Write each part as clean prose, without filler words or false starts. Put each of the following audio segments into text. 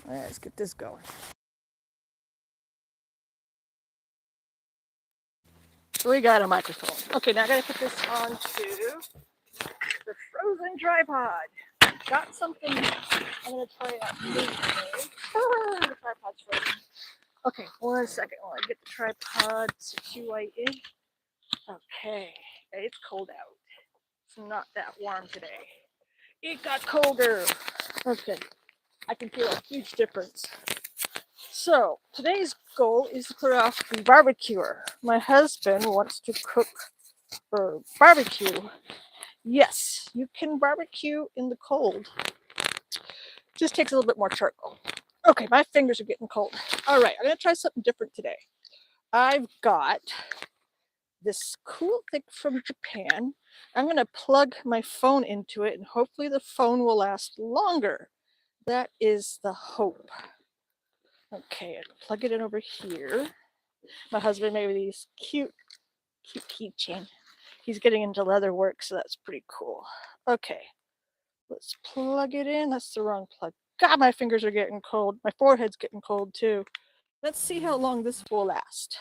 All right, let's get this going. We got a microphone. Okay, now I gotta put this onto the frozen tripod. Got something I'm gonna try out today. The tripod's frozen. Okay, 1 second while I get the tripod situated. Okay, it's cold out. It's not that warm today. It got colder. Okay, I can feel a huge difference. So, today's goal is to clear off the barbecuer. My husband wants to cook for barbecue. Yes, you can barbecue in the cold. Just takes a little bit more charcoal. Okay, my fingers are getting cold. All right, I'm going to try something different today. I've got this cool thing from Japan. I'm going to plug my phone into it and hopefully the phone will last longer. That is the hope. Okay, I'll plug it in over here. My husband made these cute keychain. He's getting into leather work, so that's pretty cool. Okay, let's plug it in. That's the wrong plug. God, my fingers are getting cold. My forehead's getting cold too. Let's see how long this will last.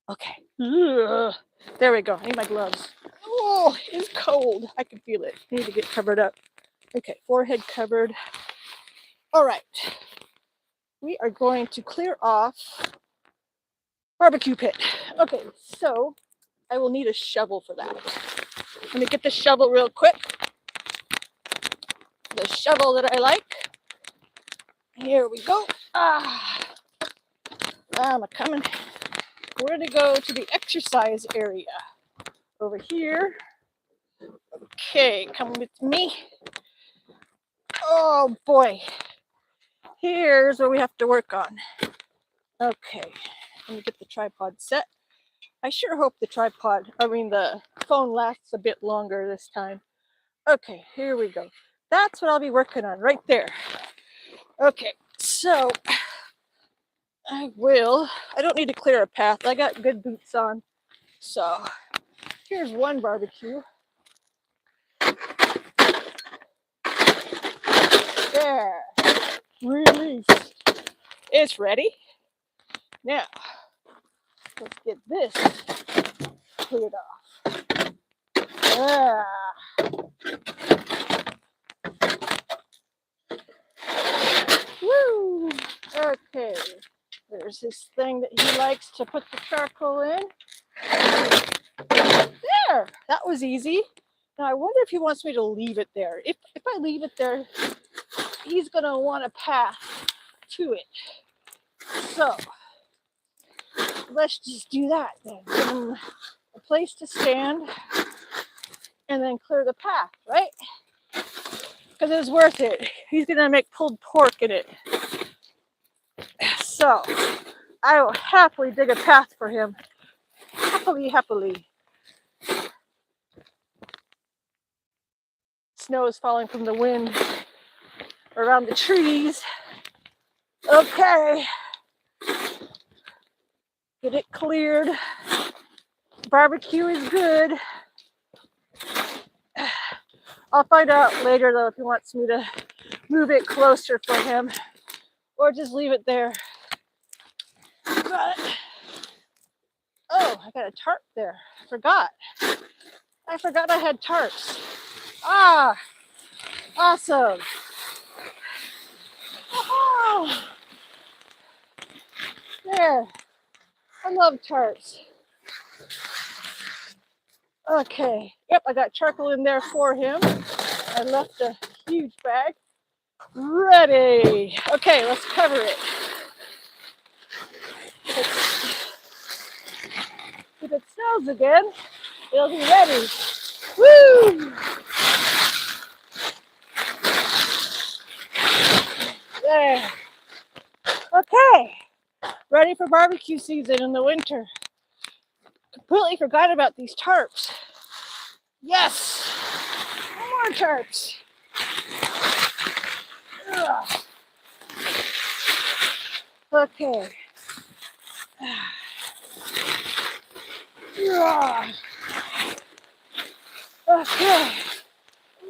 Okay. Ugh. There we go. I need my gloves. Oh, it's cold. I can feel it. I need to get covered up. Okay, forehead covered. All right. We are going to clear off barbecue pit. Okay, so I will need a shovel for that. Let me get the shovel real quick. The shovel that I like. Here we go. I'm coming. We're going to go to the exercise area over here. Okay, come with me. Oh boy. Here's what we have to work on. Okay, let me get the tripod set. I sure hope the phone lasts a bit longer this time. Okay, here we go. That's what I'll be working on right there. Okay, so I don't need to clear a path. I got good boots on. So here's one barbecue. There. Release. It's ready. Now, let's get this cleared off. Yeah. Woo. Okay. There's this thing that he likes to put the charcoal in. There. That was easy. Now I wonder if he wants me to leave it there. If I leave it there, he's going to want a path to it. So let's just do that then. Give him a place to stand and then clear the path, right? Because it's worth it. He's going to make pulled pork in it. So I will happily dig a path for him. Happily. Snow is falling from the wind around the trees. Okay. Get it cleared. Barbecue is good. I'll find out later though if he wants me to move it closer for him or just leave it there. But, oh, I got a tarp there. I forgot I had tarps. Awesome. Oh, there. I love tarps. Okay. Yep, I got charcoal in there for him. I left a huge bag. Ready. Okay, let's cover it. If it snows again, it'll be ready. Woo! There. Okay. Ready for barbecue season in the winter. Completely forgot about these tarps. Yes! More tarps. Ugh. Okay. Ugh. Okay.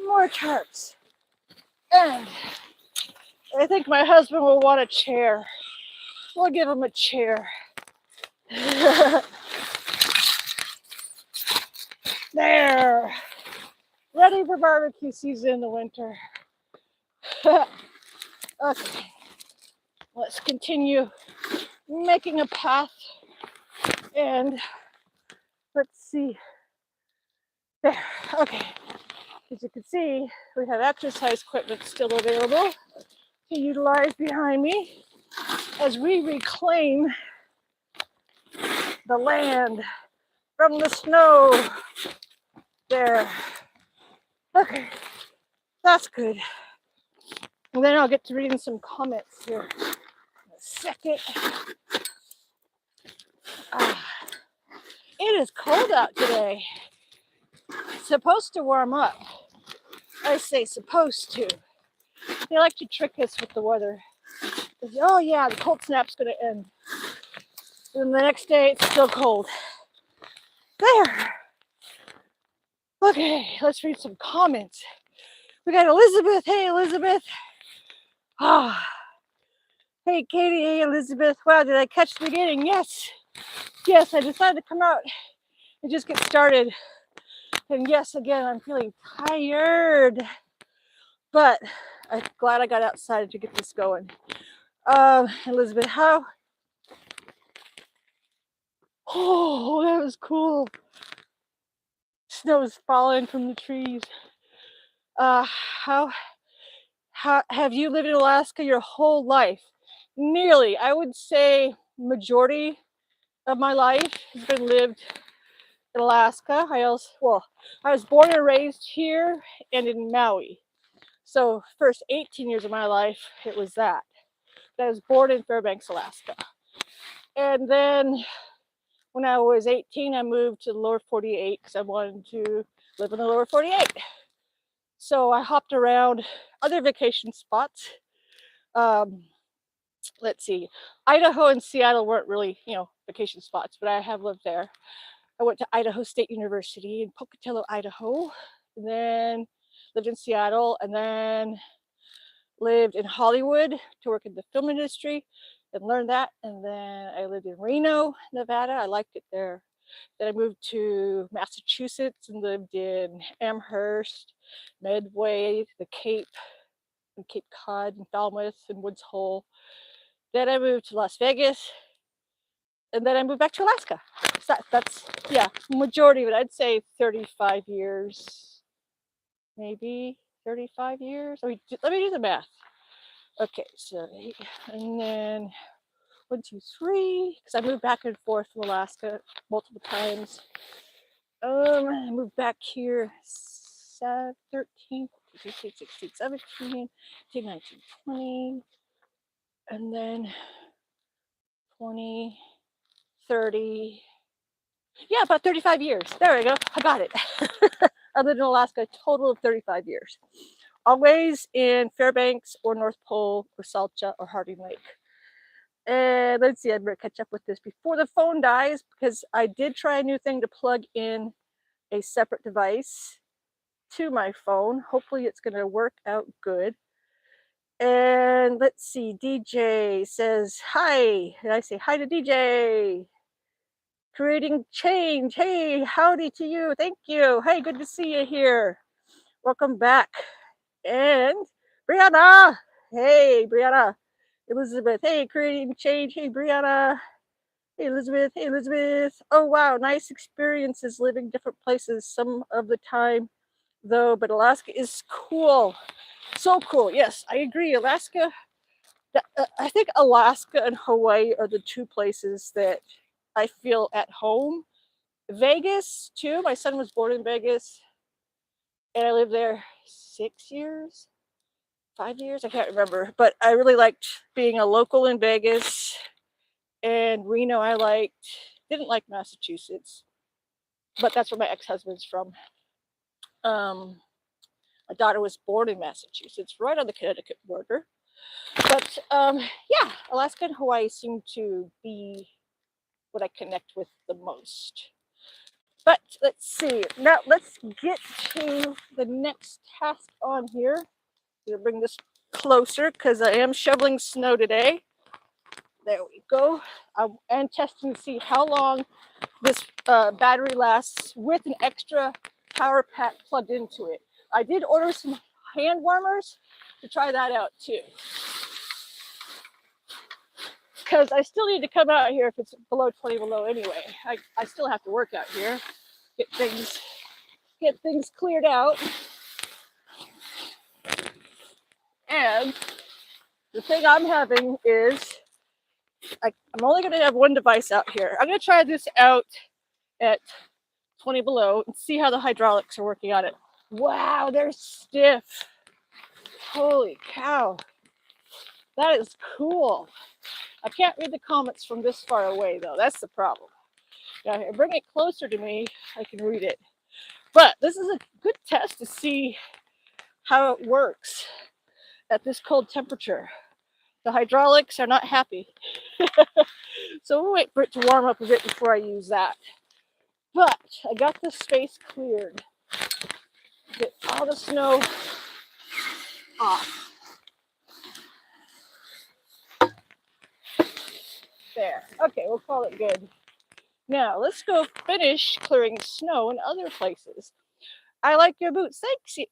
More tarps. And I think my husband will want a chair. We'll give him a chair. There. Ready for barbecue season in the winter. Okay. Let's continue making a path. And let's see. There. Okay. As you can see, we have exercise equipment still available to utilize behind me as we reclaim the land from the snow. There. Okay, that's good. And then I'll get to reading some comments here in a second. It is cold out today. It's supposed to warm up. I say supposed to. They like to trick us with the weather. Oh yeah, the cold snap's gonna end. And the next day it's still cold. There. Okay, let's read some comments. We got Elizabeth. Hey, Elizabeth. Ah. Hey, Katie. Hey, Elizabeth. Wow, did I catch the beginning? Yes. Yes, I decided to come out and just get started. And yes, again, I'm feeling tired. But I'm glad I got outside to get this going. Elizabeth, how? Oh, that was cool. Snow is falling from the trees. How have you lived in Alaska your whole life? Nearly, I would say majority of my life has been lived in Alaska. I was born and raised here and in Maui. So first 18 years of my life, it was that. I was born in Fairbanks, Alaska. And then when I was 18, I moved to the lower 48 because I wanted to live in the lower 48. So I hopped around other vacation spots. Let's see, Idaho and Seattle weren't really, vacation spots, but I have lived there. I went to Idaho State University in Pocatello, Idaho, and then lived in Seattle, and then lived in Hollywood to work in the film industry and learned that. And then I lived in Reno, Nevada. I liked it there. Then I moved to Massachusetts and lived in Amherst, Medway, the Cape, and Cape Cod, and Falmouth, and Woods Hole. Then I moved to Las Vegas, and then I moved back to Alaska. So that's, majority of it. I'd say 35 years, maybe 35 years. Let me do the math. Okay, so, and then 1, 2, 3, because I moved back and forth from Alaska multiple times. I moved back here 13, 14, 16, 17, 18, 19, 20, and then 20, 30. Yeah, about 35 years. There we go. I got it. I lived in Alaska a total of 35 years. Always in Fairbanks or North Pole or Salcha or Harding Lake. And let's see, I better catch up with this before the phone dies, because I did try a new thing to plug in a separate device to my phone. Hopefully it's going to work out good. And let's see, DJ says hi. And I say hi to DJ. Creating change. Hey, howdy to you. Thank you. Hey, good to see you here. Welcome back. And Brianna. Hey, Brianna. Elizabeth. Hey, creating change. Hey, Brianna. Hey, Elizabeth. Hey, Elizabeth. Oh, wow. Nice experiences living different places some of the time, though. But Alaska is cool. So cool. Yes, I agree. Alaska. I think Alaska and Hawaii are the two places that I feel at home. Vegas, too. My son was born in Vegas, and I lived there 6 years, 5 years. I can't remember. But I really liked being a local in Vegas. And Reno, didn't like Massachusetts, but that's where my ex-husband's from. My daughter was born in Massachusetts, right on the Connecticut border. But Alaska and Hawaii seem to be what I connect with the most. But let's see. Now let's get to the next task on here. I'm gonna bring this closer because I am shoveling snow today. There we go. And testing to see how long this battery lasts with an extra power pack plugged into it. I did order some hand warmers to try that out too. Because I still need to come out here if it's below 20 below anyway. I still have to work out here, get things cleared out. And the thing I'm having is I'm only going to have one device out here. I'm going to try this out at 20 below and see how the hydraulics are working on it. Wow, they're stiff. Holy cow. That is cool. I can't read the comments from this far away though. That's the problem. Now, bring it closer to me, I can read it. But this is a good test to see how it works at this cold temperature. The hydraulics are not happy. So we'll wait for it to warm up a bit before I use that. But I got the space cleared. Get all the snow off. There. Okay, we'll call it good. Now, let's go finish clearing snow in other places. I like your boots.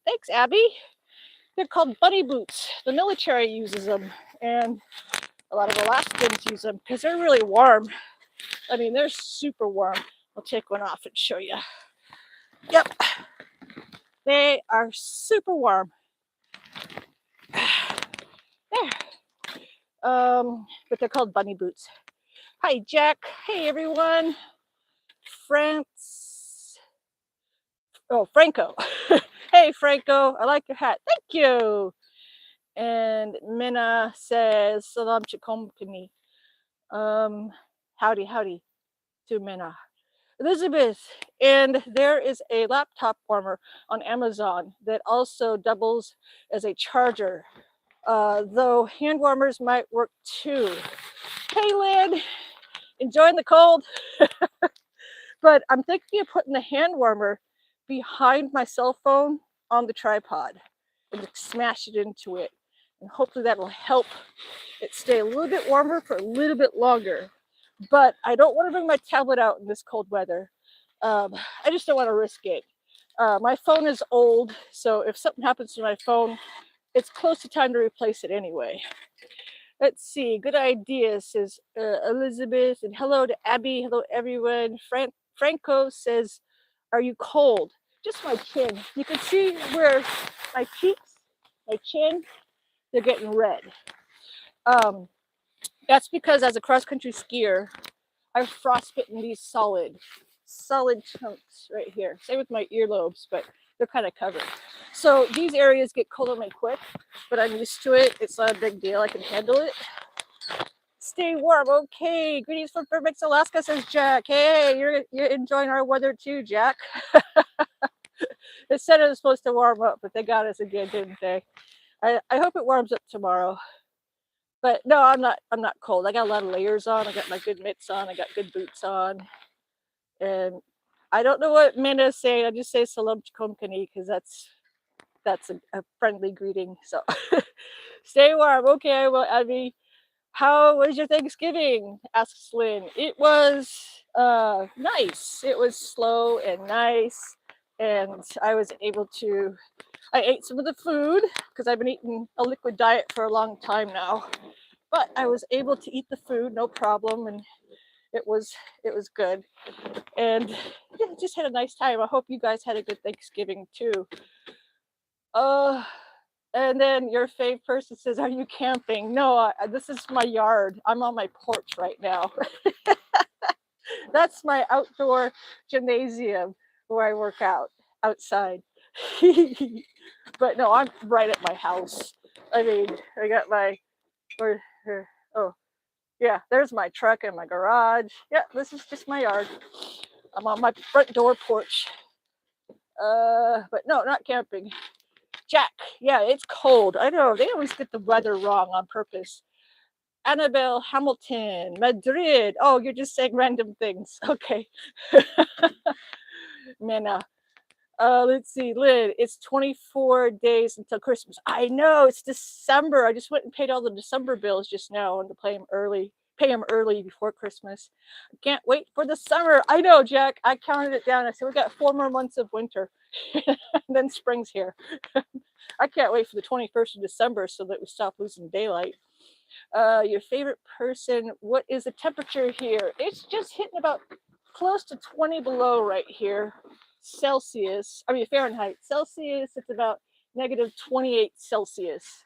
Thanks, Abby. They're called bunny boots. The military uses them, and a lot of Alaskans use them because they're really warm. I mean, they're super warm. I'll take one off and show you. Yep. They are super warm. There. But they're called bunny boots. Hi, Jack. Hey, everyone. Franco. Hey, Franco. I like your hat. Thank you. And Minna says, Salam Chikomkani. Howdy to Minna. Elizabeth, and there is a laptop warmer on Amazon that also doubles as a charger, though hand warmers might work too. Hey, Lynn, enjoying the cold? But I'm thinking of putting the hand warmer behind my cell phone on the tripod and smash it into it. And hopefully that will help it stay a little bit warmer for a little bit longer. But I don't want to bring my tablet out in this cold weather. I just don't want to risk it. My phone is old, so if something happens to my phone, it's close to time to replace it anyway. Let's see. Good idea, says Elizabeth. And hello to Abby. Hello, everyone. Franco says, are you cold? Just my chin. You can see where my cheeks, my chin, they're getting red. That's because as a cross-country skier, I've frostbitten these solid chunks right here. Same with my earlobes, but they're kind of covered. So these areas get cold on me quick, but I'm used to it. It's not a big deal. I can handle it. Stay warm. Okay. Greetings from Fairbanks, Alaska, says Jack. Hey, you're enjoying our weather too, Jack. It said it was supposed to warm up, but they got us again, didn't they? I hope it warms up tomorrow. But no, I'm not cold. I got a lot of layers on. I got my good mitts on. I got good boots on. And I don't know what Minna is saying. I just say Salam Chikomkani because that's a friendly greeting. So stay warm. Okay, well, Abby, how was your Thanksgiving? Asks Lynn. It was nice. It was slow and nice. And I ate some of the food because I've been eating a liquid diet for a long time now. But I was able to eat the food, no problem. And it was good. And yeah, just had a nice time. I hope you guys had a good Thanksgiving too. And then your fave person says, are you camping? No, this is my yard. I'm on my porch right now. That's my outdoor gymnasium where I work out outside. But no, I'm right at my house. I mean, I got yeah, there's my truck and my garage. Yeah, this is just my yard. I'm on my front door porch. But no, not camping. Jack, yeah, it's cold. I know, they always get the weather wrong on purpose. Annabelle Hamilton, Madrid. Oh, you're just saying random things. Okay. Minna. Let's see, Lynn, it's 24 days until Christmas. I know, it's December. I just went and paid all the December bills just now and to pay them early before Christmas. I can't wait for the summer. I know, Jack. I counted it down. I said we got 4 more months of winter. And then spring's here. I can't wait for the 21st of December so that we stop losing daylight. Your favorite person, what is the temperature here? It's just hitting about close to 20 below right here. Fahrenheit. Celsius, it's about negative 28 Celsius.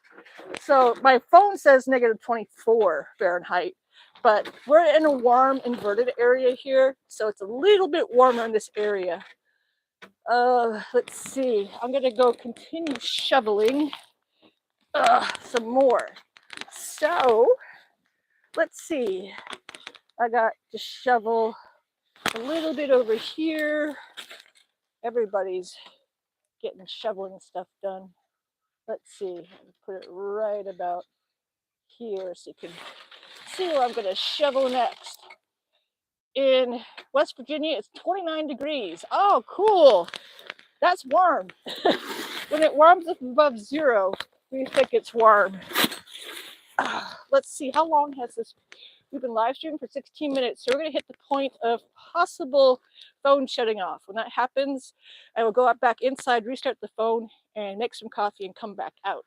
So my phone says negative 24 Fahrenheit, but we're in a warm inverted area here, so it's a little bit warmer in this area. Let's see. I'm gonna go continue shoveling some more. So let's see. I got to shovel a little bit over here. Everybody's getting shoveling stuff done. Let's see. Put it right about here so you can see where I'm going to shovel next. In West Virginia, it's 29 degrees. Oh, cool. That's warm. When it warms up above zero, we think it's warm. Let's see. How long has this? We've been live streaming for 16 minutes, so we're going to hit the point of possible phone shutting off. When that happens, I will go out back inside, restart the phone, and make some coffee and come back out.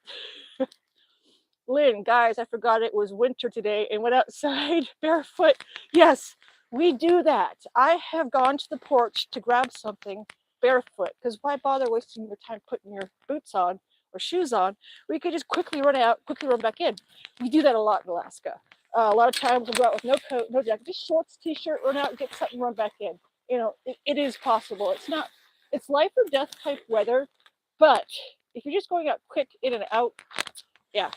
Lynn, guys, I forgot it was winter today and went outside barefoot. Yes, we do that. I have gone to the porch to grab something barefoot because why bother wasting your time putting your boots on or shoes on? We could just quickly run out, quickly run back in. We do that a lot in Alaska. A lot of times we'll go out with no coat, no jacket, just shorts, t-shirt, run out, get something, run back in. You know, it is possible. It's life or death type weather, but if you're just going out quick in and out, yeah,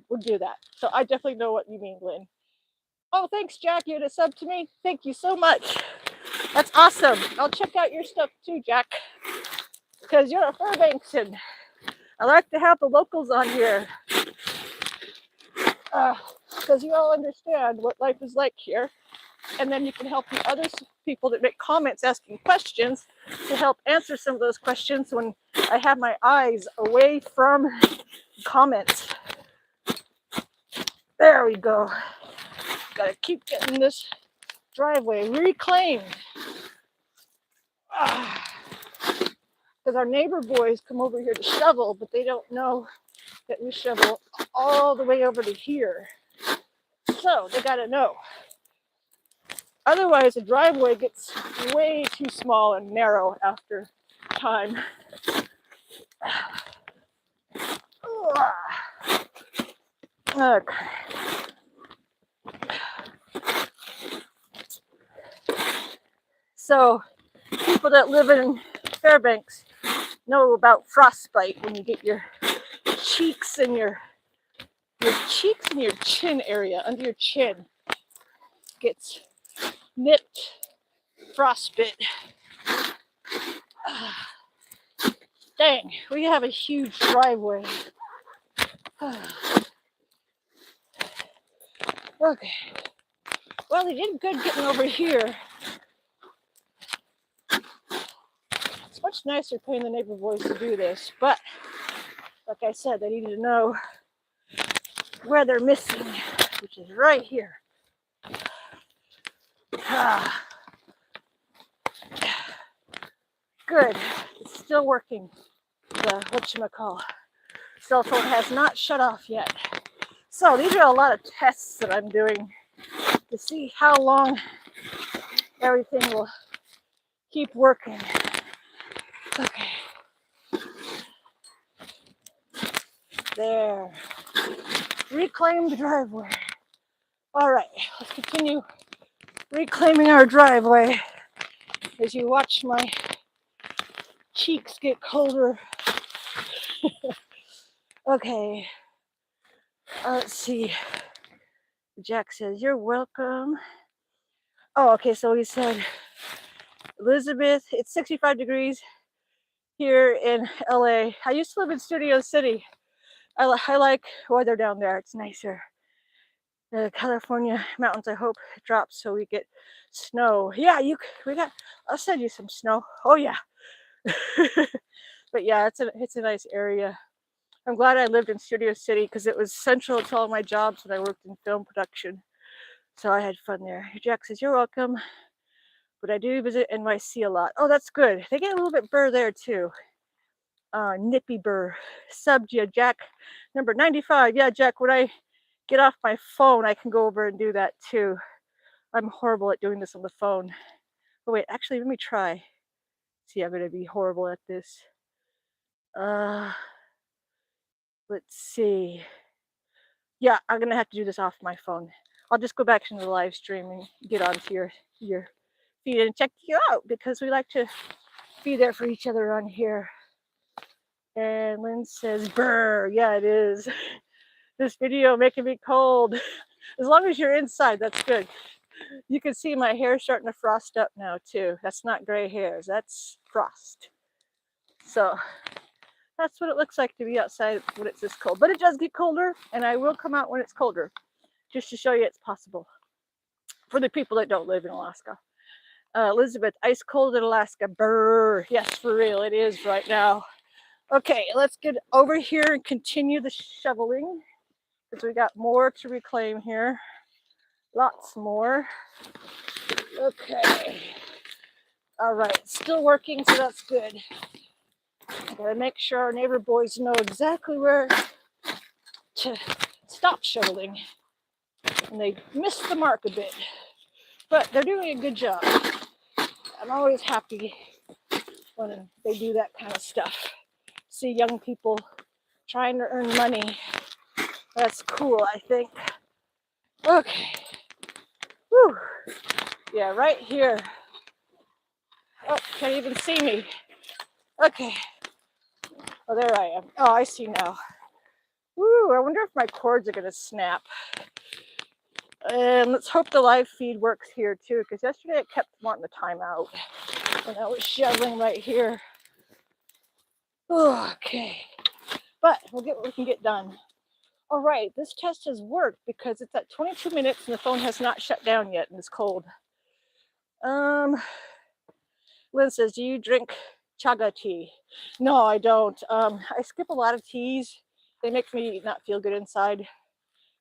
we'll do that. So I definitely know what you mean, Lynn. Oh, thanks, Jack. You had a sub to me. Thank you so much. That's awesome. I'll check out your stuff too, Jack, because you're a Fairbankson. I like to have the locals on here because you all understand what life is like here. And then you can help the other people that make comments asking questions to help answer some of those questions when I have my eyes away from comments. There we go. Gotta keep getting this driveway reclaimed. Because our neighbor boys come over here to shovel, but they don't know that we shovel all the way over to here. So they gotta know. Otherwise, the driveway gets way too small and narrow after time. Okay. So, people that live in Fairbanks know about frostbite when you get your cheeks and your chin area, under your chin, gets nipped, frostbite. Dang, we have a huge driveway. Okay. Well, they did good getting over here. It's much nicer paying the neighbor boys to do this, but like I said, they need to know where they're missing, which is right here. Good. It's still working. The whatchamacall cell phone has not shut off yet. So these are a lot of tests that I'm doing to see how long everything will keep working. Okay. There. Reclaimed driveway. All right, let's continue reclaiming our driveway as you watch my cheeks get colder. Okay. Let's see. Jack says, "You're welcome." Oh, okay, so he said, Elizabeth, it's 65 degrees here in LA. I used to live in Studio City. I like weather down there. It's nicer. The California mountains, I hope it drops so we get snow. Yeah, I'll send you some snow. Oh yeah, But yeah, it's a nice area. I'm glad I lived in Studio City because it was central to all my jobs when I worked in film production. So I had fun there. Jack says, "You're welcome." But I do visit NYC a lot. Oh, that's good. They get a little bit burr there too. Nippy burr. Sub Jack number 95. Yeah, Jack, when I get off my phone, I can go over and do that too. I'm horrible at doing this on the phone. Oh wait, actually, let me try. See, I'm gonna be horrible at this. Let's see. Yeah, I'm gonna have to do this off my phone. I'll just go back into the live stream and get onto your feed and check you out because we like to be there for each other on here. And Lynn says, "Brr, yeah, it is. This video making me cold. As long as you're inside, that's good. You can see my hair starting to frost up now too. That's not gray hairs, that's frost. So that's what it looks like to be outside when it's this cold. But it does get colder, and I will come out when it's colder, just to show you it's possible for the people that don't live in Alaska. Elizabeth, ice cold in Alaska. Brr. Yes, for real, it is right now. Okay, let's get over here and continue the shoveling because we got more to reclaim here. Lots more. Okay. All right, still working, so that's good. Gotta make sure our neighbor boys know exactly where to stop shoveling. And they missed the mark a bit, but they're doing a good job. I'm always happy when they do that kind of stuff. See young people trying to earn money. That's cool, I think. Okay. Whew. Yeah, right here. Oh, can't even see me. Okay. Oh, there I am. Oh, I see now. Woo, I wonder if my cords are gonna snap. And let's hope the live feed works here too, because yesterday it kept wanting the timeout when I was shoveling right here. Okay, but we'll get what we can get done. All right, this test has worked because it's at 22 minutes and the phone has not shut down yet and it's cold. Lynn says, "Do you drink chaga tea?" No, I don't. I skip a lot of teas. They make me not feel good inside,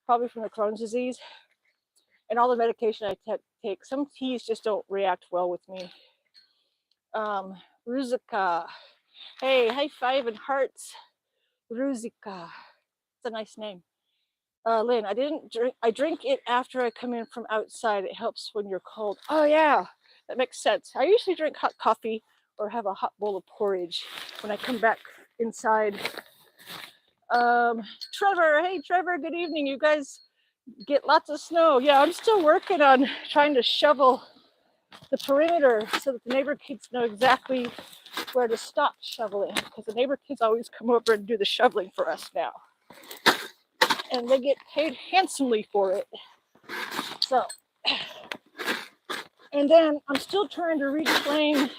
probably from the Crohn's disease and all the medication I take. Some teas just don't react well with me. Ruzika. Hey, high five and hearts. Ruzika. It's a nice name. Lynn, I drink it after I come in from outside. It helps when you're cold. Oh yeah, that makes sense. I usually drink hot coffee or have a hot bowl of porridge when I come back inside. Trevor, hey Trevor, good evening. You guys get lots of snow. Yeah, I'm still working on trying to shovel the perimeter so that the neighbor kids know exactly where to stop shoveling, because the neighbor kids always come over and do the shoveling for us now. And they get paid handsomely for it. So, and then I'm still trying to reclaim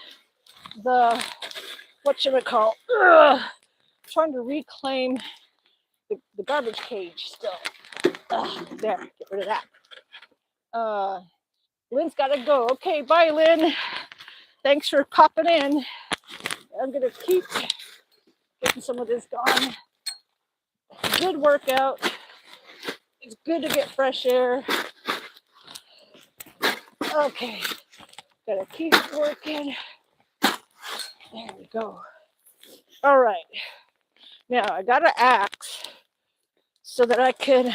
the, trying to reclaim the garbage cage still. There, get rid of that. Lynn's got to go. Okay, bye, Lynn. Thanks for popping in. I'm going to keep getting some of this gone. Good workout. It's good to get fresh air. Okay, gotta keep working. There we go. All right, now I got an axe so that I can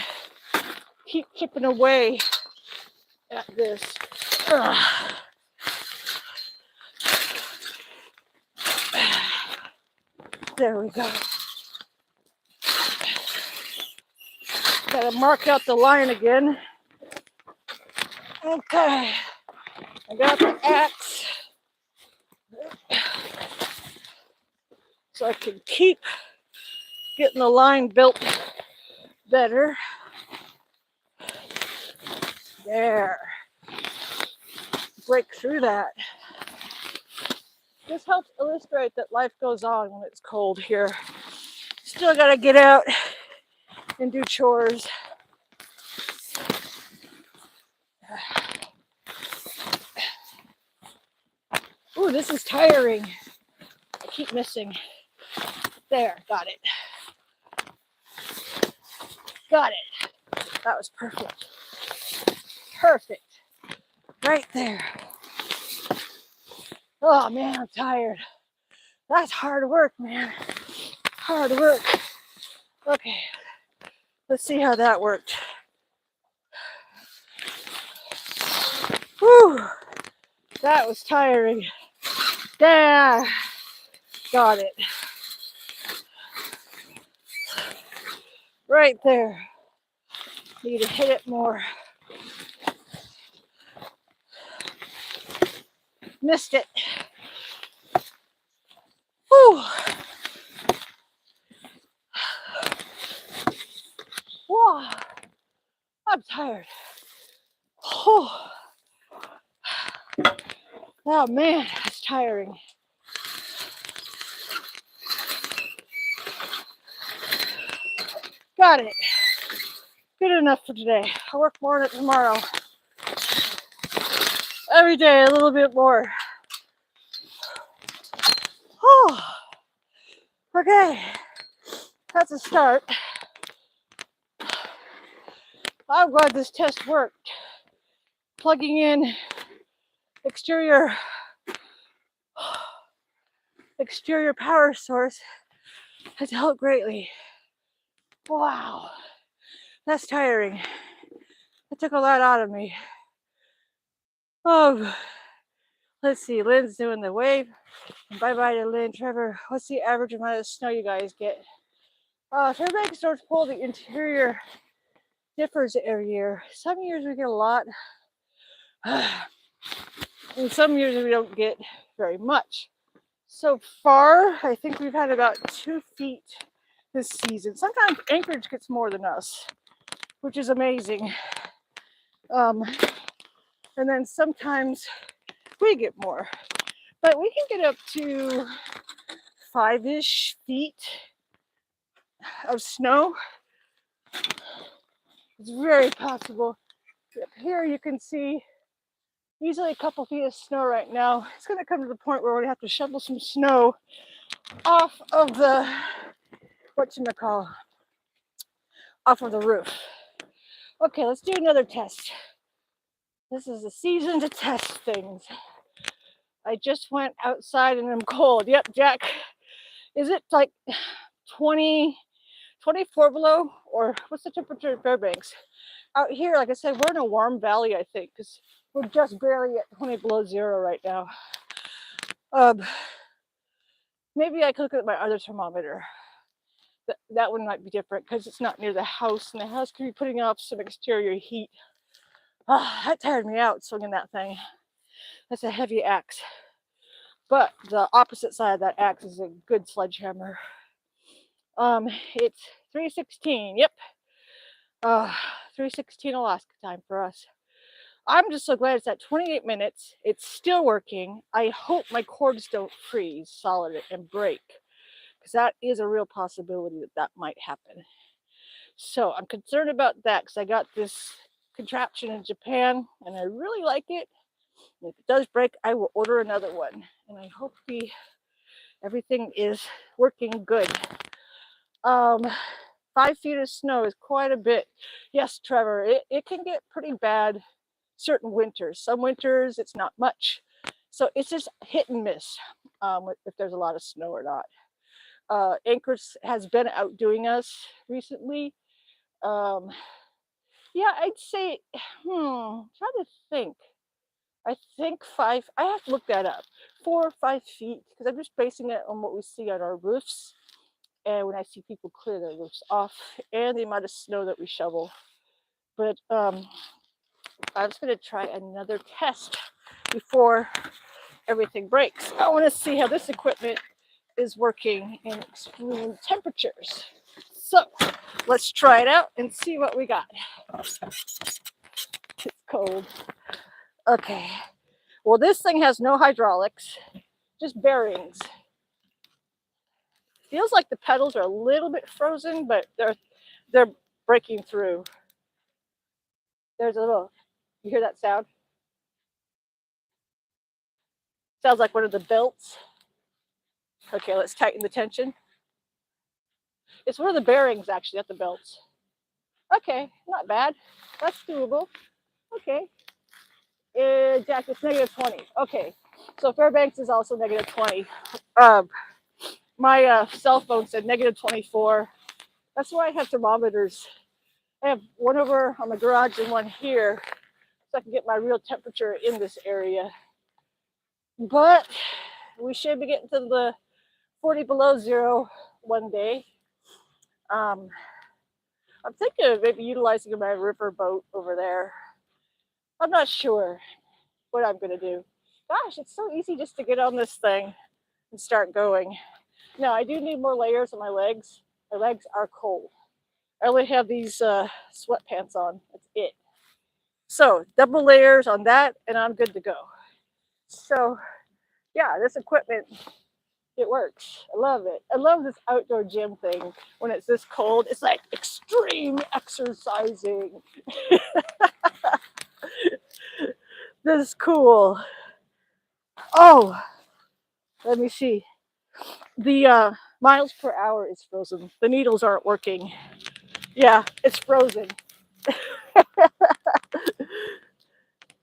keep chipping away at this. There we go. Gotta mark out the line again. Okay, I got the axe so I can keep getting the line built better. There. Break through that. This helps illustrate that life goes on when it's cold here. Still gotta get out and do chores. Ooh, this is tiring. keep missing. There, got it. Got it. That was perfect. Perfect. Right there. Oh man, I'm tired. That's hard work, man. Hard work. Okay, let's see how that worked. Whew, that was tiring. Yeah, got it. Right there. Need to hit it more. Missed it. Whew. Whoa, I'm tired. Oh, oh man, that's tiring. Got it. Good enough for today. I'll work more on it tomorrow. Every day a little bit more. Oh, okay, that's a start. I'm glad this test worked. Plugging in exterior power source has helped greatly. Wow, that's tiring. It took a lot out of me. Oh, let's see, Lynn's doing the wave. Bye-bye to Lynn. Trevor, what's the average amount of snow you guys get? Fairbanks North Pole, the interior differs every year. Some years we get a lot, and some years we don't get very much. So far, I think we've had about 2 feet this season. Sometimes Anchorage gets more than us, which is amazing. And then sometimes we get more, but we can get up to 5-ish feet of snow. It's very possible. Up here you can see easily a couple feet of snow right now. It's going to come to the point where we have to shovel some snow off of the, off of the roof. Okay, let's do another test. This is the season to test things. I just went outside and I'm cold. Yep, Jack. Is it like 24 below? Or what's the temperature in Fairbanks? Out here, like I said, we're in a warm valley, I think, because we're just barely at 20 below zero right now. Maybe I could look at my other thermometer. That one might be different because it's not near the house, and the house could be putting off some exterior heat. That tired me out swinging that thing. That's a heavy axe. But the opposite side of that axe is a good sledgehammer. It's 3:16. Yep. 3:16 Alaska time for us. I'm just so glad it's at 28 minutes. It's still working. I hope my cords don't freeze solid and break, because that is a real possibility that might happen. So I'm concerned about that because I got this contraption in Japan and I really like it. And if it does break, I will order another one. And I hope everything is working good. 5 feet of snow is quite a bit. Yes, Trevor, it can get pretty bad certain winters. Some winters it's not much. So it's just hit and miss if there's a lot of snow or not. Anchorage has been outdoing us recently. Yeah, I'd say, trying to think. I think 5, I have to look that up. 4 or 5 feet, because I'm just basing it on what we see on our roofs. And when I see people clear their roofs off and the amount of snow that we shovel. But I'm just going to try another test before everything breaks. I want to see how this equipment is working in extreme temperatures. So let's try it out and see what we got. It's cold. Okay. Well, this thing has no hydraulics, just bearings. Feels like the pedals are a little bit frozen, but they're breaking through. There's a little, you hear that sound? Sounds like one of the belts. Okay, let's tighten the tension. It's one of the bearings actually, not the belts. Okay, not bad. That's doable. Okay. Jack, it's negative 20. Okay. So Fairbanks is also negative 20. My cell phone said negative 24. That's why I have thermometers. I have one over on the garage and one here so I can get my real temperature in this area. But we should be getting to the 40 below zero one day. I'm thinking of maybe utilizing my river boat over there. I'm not sure what I'm going to do. Gosh, it's so easy just to get on this thing and start going. Now, I do need more layers on my legs. My legs are cold. I only have these sweatpants on. That's it. So, double layers on that, and I'm good to go. So, yeah, this equipment, it works. I love it. I love this outdoor gym thing when it's this cold. It's like extreme exercising. This is cool. Oh, let me see. The miles per hour is frozen. The needles aren't working. Yeah, it's frozen.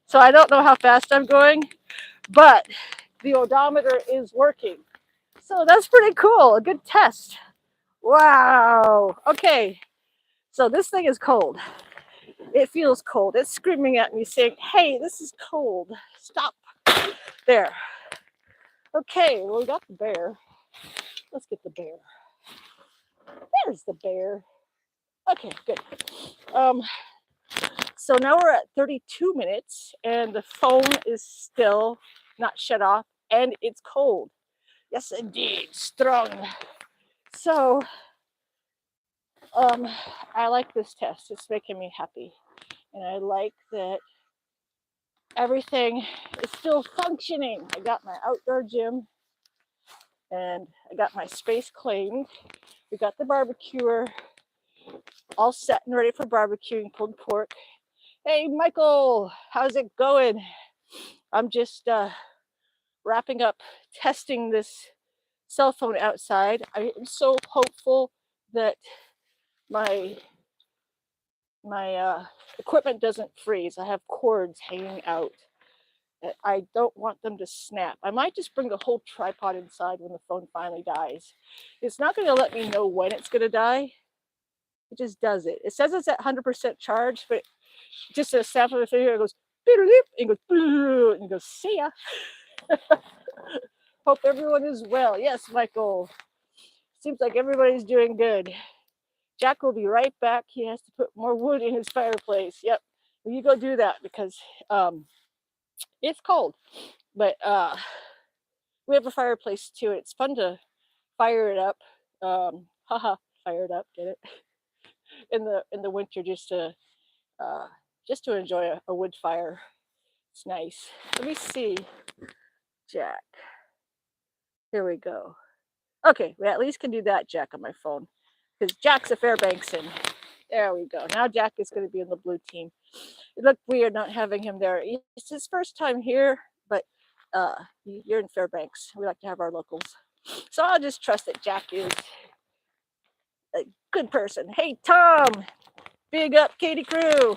So I don't know how fast I'm going, but the odometer is working. So that's pretty cool. A good test. Wow. Okay. So this thing is cold. It feels cold. It's screaming at me saying, hey, this is cold. Stop. There. Okay, well, we got the bear. Let's get the bear. There's the bear. Okay, good. So now we're at 32 minutes and the phone is still not shut off and it's cold. Yes, indeed, strong. So I like this test. It's making me happy. And I like that everything is still functioning. I got my outdoor gym and I got my space claimed. We got the barbecuer all set and ready for barbecuing pulled pork. Hey, Michael, how's it going? I'm just wrapping up testing this cell phone outside. I am so hopeful that my equipment doesn't freeze. I have cords hanging out. I don't want them to snap. I might just bring the whole tripod inside when the phone finally dies. It's not going to let me know when it's going to die. It just does it. It says it's at 100% charge, but just a snap of the finger, it goes, and goes, see ya. Hope everyone is well. Yes, Michael. Seems like everybody's doing good. Jack will be right back. He has to put more wood in his fireplace. Yep. Well, you go do that because it's cold. But we have a fireplace too. It's fun to fire it up. Fire it up, get it? In the winter just to enjoy a wood fire. It's nice. Let me see. Jack. Here we go. Okay, we at least can do that, Jack, on my phone. Because Jack's a Fairbankson. There we go. Now Jack is going to be in the blue team. It looked weird not having him there. It's his first time here, but you're in Fairbanks. We like to have our locals. So I'll just trust that Jack is a good person. Hey, Tom. Big up, Katie Crew.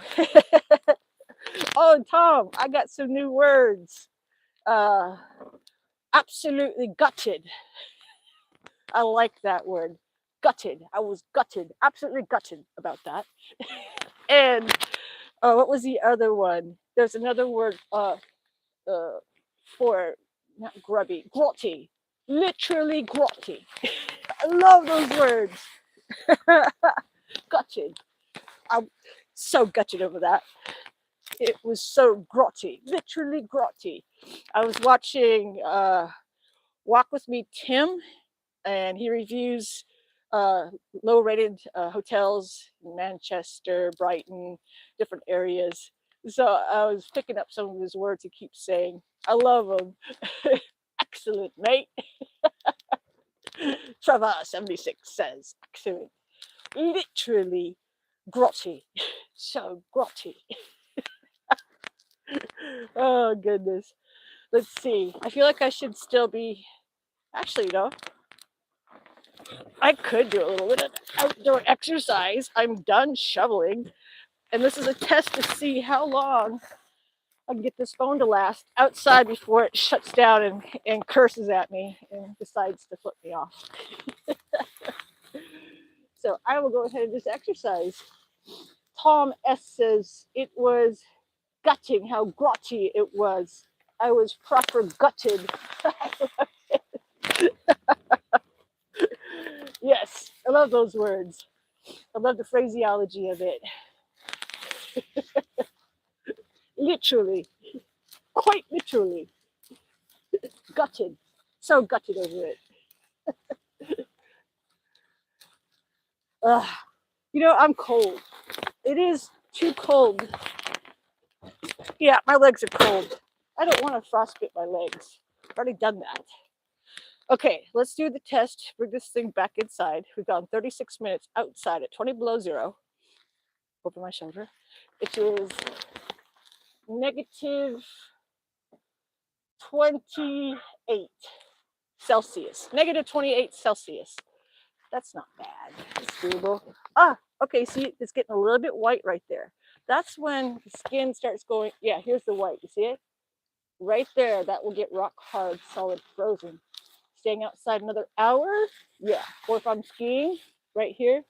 Oh, Tom, I got some new words. Absolutely gutted. I like that word. Gutted. I was gutted. Absolutely gutted about that. And what was the other one? There's another word for not grubby, grotty. Literally grotty. I love those words. Gutted. I'm so gutted over that. It was so grotty, literally grotty. I was watching Walk With Me Tim, and he reviews low-rated hotels in Manchester, Brighton, different areas. So I was picking up some of his words he keeps saying. I love them. Excellent, mate. Trevor 76 says, excellent. Literally grotty. So grotty. Oh, goodness. Let's see. I feel like I should still be. Actually, no. I could do a little bit of outdoor exercise. I'm done shoveling, and this is a test to see how long I can get this phone to last outside before it shuts down and curses at me and decides to flip me off. So I will go ahead and just exercise. Tom S says it was gutting how grotty it was. I was proper gutted. Yes, I love those words. I love the phraseology of it. Literally, quite literally, gutted. So gutted over it. Ugh. You know, I'm cold. It is too cold. Yeah, my legs are cold. I don't want to frostbite my legs. I've already done that. Okay, let's do the test. Bring this thing back inside. We've gone 36 minutes outside at 20 below zero. Over my shoulder. It is negative 28 Celsius. Negative 28 Celsius. That's not bad. It's doable. Ah, okay, see, it's getting a little bit white right there. That's when the skin starts going, yeah, here's the white. You see it? Right there, that will get rock hard, solid, frozen. Staying outside another hour, yeah. Or if I'm skiing, right here,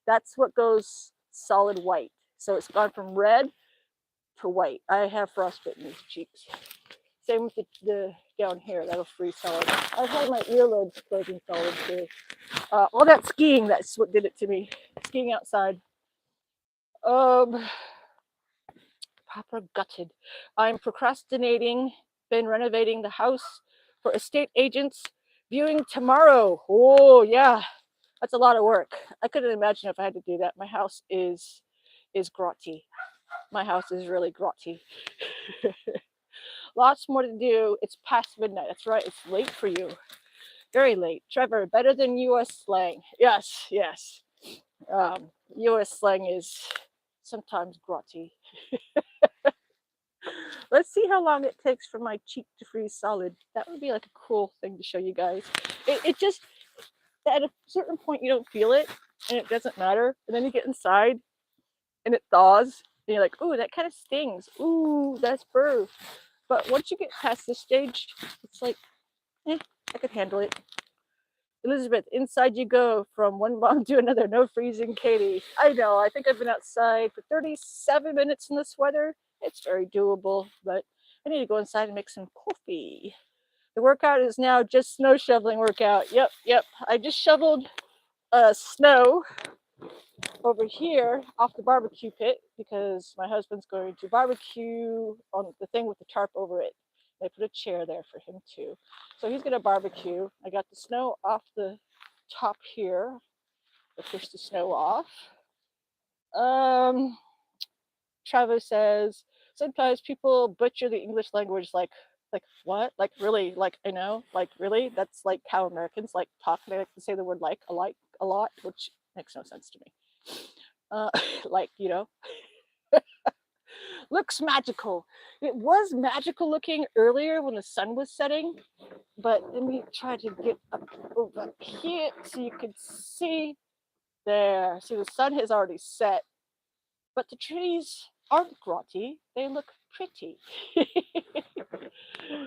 that's what goes solid white. So it's gone from red to white. I have frostbite in these cheeks. Same with the down here, that'll freeze solid. I've had my earlobes frozen solid too. All that skiing, that's what did it to me. Skiing outside. Proper gutted. I'm procrastinating, been renovating the house for estate agents. Viewing tomorrow. Oh yeah, that's a lot of work. I couldn't imagine if I had to do that. My house is grotty. My house is really grotty. Lots more to do. It's past midnight. That's right. It's late for you. Very late. Trevor, better than US slang. Yes, yes. US slang is sometimes grotty. Let's see how long it takes for my cheek to freeze solid. That would be like a cool thing to show you guys. It just, at a certain point, you don't feel it and it doesn't matter. And then you get inside and it thaws and you're like, ooh, that kind of stings. Ooh, that's burr. But once you get past this stage, it's like, I could handle it. Elizabeth, inside you go from one mom to another. No freezing, Katie. I know. I think I've been outside for 37 minutes in this weather. It's very doable, but I need to go inside and make some coffee. The workout is now just snow shoveling workout. Yep, yep. I just shoveled snow over here off the barbecue pit because my husband's going to barbecue on the thing with the tarp over it. They put a chair there for him too. So he's gonna barbecue. I got the snow off the top here. I pushed the snow off. Travis says sometimes people butcher the English language like what? Like really? Like I know? Like really? That's like how Americans like talk. They like to say the word like a lot, which makes no sense to me. Like you know, looks magical. It was magical looking earlier when the sun was setting, but let me try to get up over here so you can see there. See, the sun has already set, but the trees aren't grotty. They look pretty.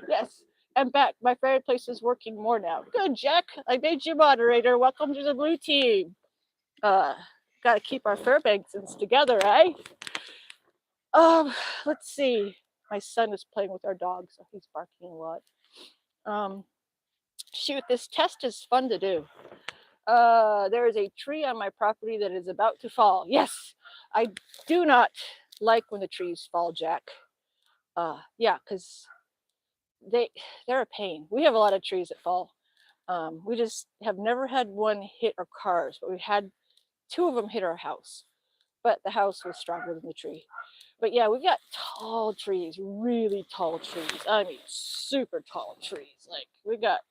Yes, I'm back. My fireplace is working more now. Good, Jack. I made you moderator. Welcome to the blue team. Got to keep our Fairbanksons together, eh? Let's see. My son is playing with our dog, so he's barking a lot. Shoot, this test is fun to do. There is a tree on my property that is about to fall. Yes, I do not like when the trees fall, Jack. Yeah, because they're a pain. We have a lot of trees that fall. We just have never had one hit our cars, but we had two of them hit our house. But the house was stronger than the tree. But yeah, we've got tall trees, really tall trees. I mean, super tall trees. Like we got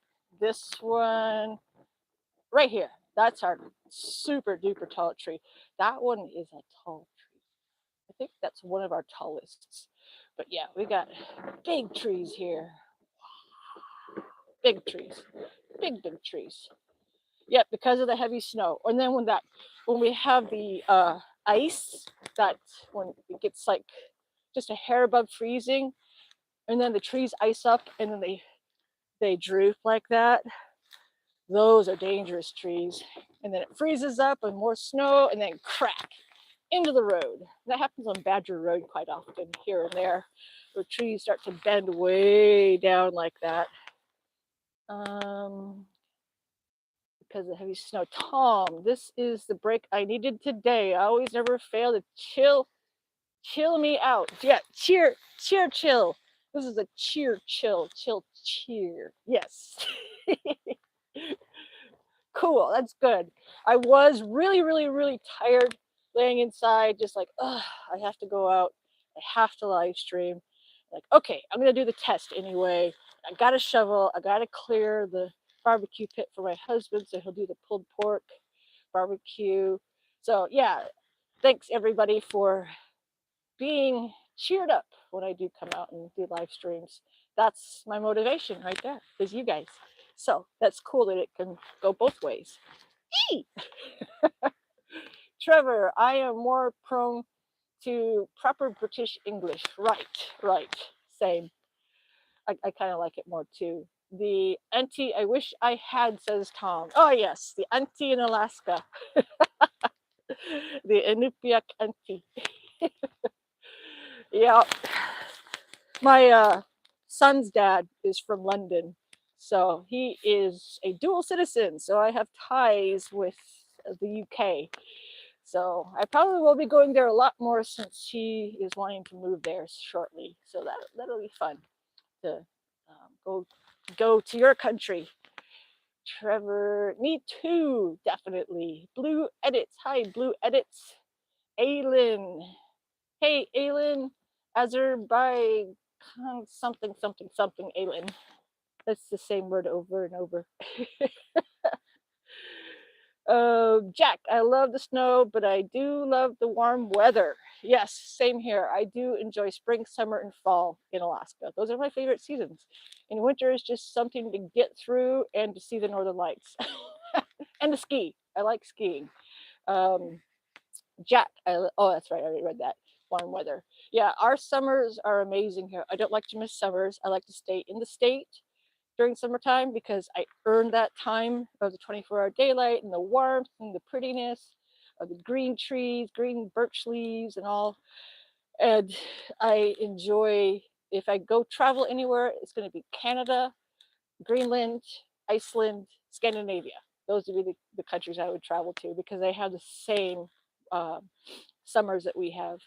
this one right here. That's our super duper tall tree. That one is a tall tree. I think that's one of our tallest. But yeah, we got big trees here. Big trees. Big trees. Yeah, because of the heavy snow. And then when we have the ice, that when it gets like just a hair above freezing, and then the trees ice up, and then they droop like that. Those are dangerous trees. And then it freezes up, and more snow, and then crack into the road. That happens on Badger Road quite often here and there, where trees start to bend way down like that. Um, because of heavy snow. Tom, this is the break I needed today. I always never fail to chill me out. Yeah, chill. This is a cheer. Yes. Cool, that's good. I was really tired laying inside, just like, ugh, I have to go out. I have to live stream. Like, okay, I'm gonna do the test anyway. I got a shovel. I gotta clear the barbecue pit for my husband, so he'll do the pulled pork barbecue. So yeah, thanks everybody for being cheered up when I do come out and do live streams. That's my motivation right there, is you guys. So that's cool that it can go both ways. Trevor, I am more prone to proper British English. Right. Same. I kind of like it more too. The auntie I wish I had, says Tom. Oh, yes, the auntie in Alaska. The Inupiaq auntie. Yeah. My son's dad is from London. So he is a dual citizen. So I have ties with the UK. So I probably will be going there a lot more since he is wanting to move there shortly. So that'll be fun to go to your country. Trevor, me too, definitely. Blue Edits, hi, Blue Edits. Aylin, hey, Aylin, Azerbaijan, something, Aylin. That's the same word over and over. Jack, I love the snow, but I do love the warm weather. Yes, same here. I do enjoy spring, summer, and fall in Alaska. Those are my favorite seasons. And winter is just something to get through and to see the northern lights. And to ski. I like skiing. Um, Jack, oh, that's right. I already read that. Warm weather. Yeah, our summers are amazing here. I don't like to miss summers. I like to stay in the state during summertime because I earned that time of the 24-hour daylight and the warmth and the prettiness of the green trees, green birch leaves and all. And I enjoy, if I go travel anywhere, it's going to be Canada, Greenland, Iceland, Scandinavia. Those would be the countries I would travel to because they have the same uh, summers that we have.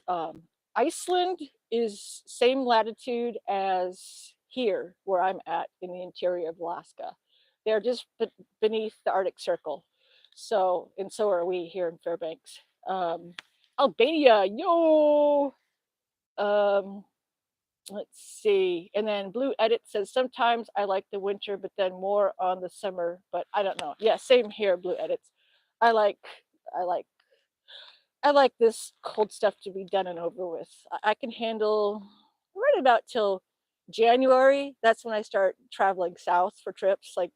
um, Iceland is same latitude as here, where I'm at in the interior of Alaska. They're just beneath the Arctic Circle. So, and so are we here in Fairbanks. Albania, yo! Um, let's see. And then Blue Edit says, sometimes I like the winter, but then more on the summer, but I don't know. Yeah, same here, Blue Edits. I like, I like I like this cold stuff to be done and over with. I can handle right about till January. That's when I start traveling south for trips. Like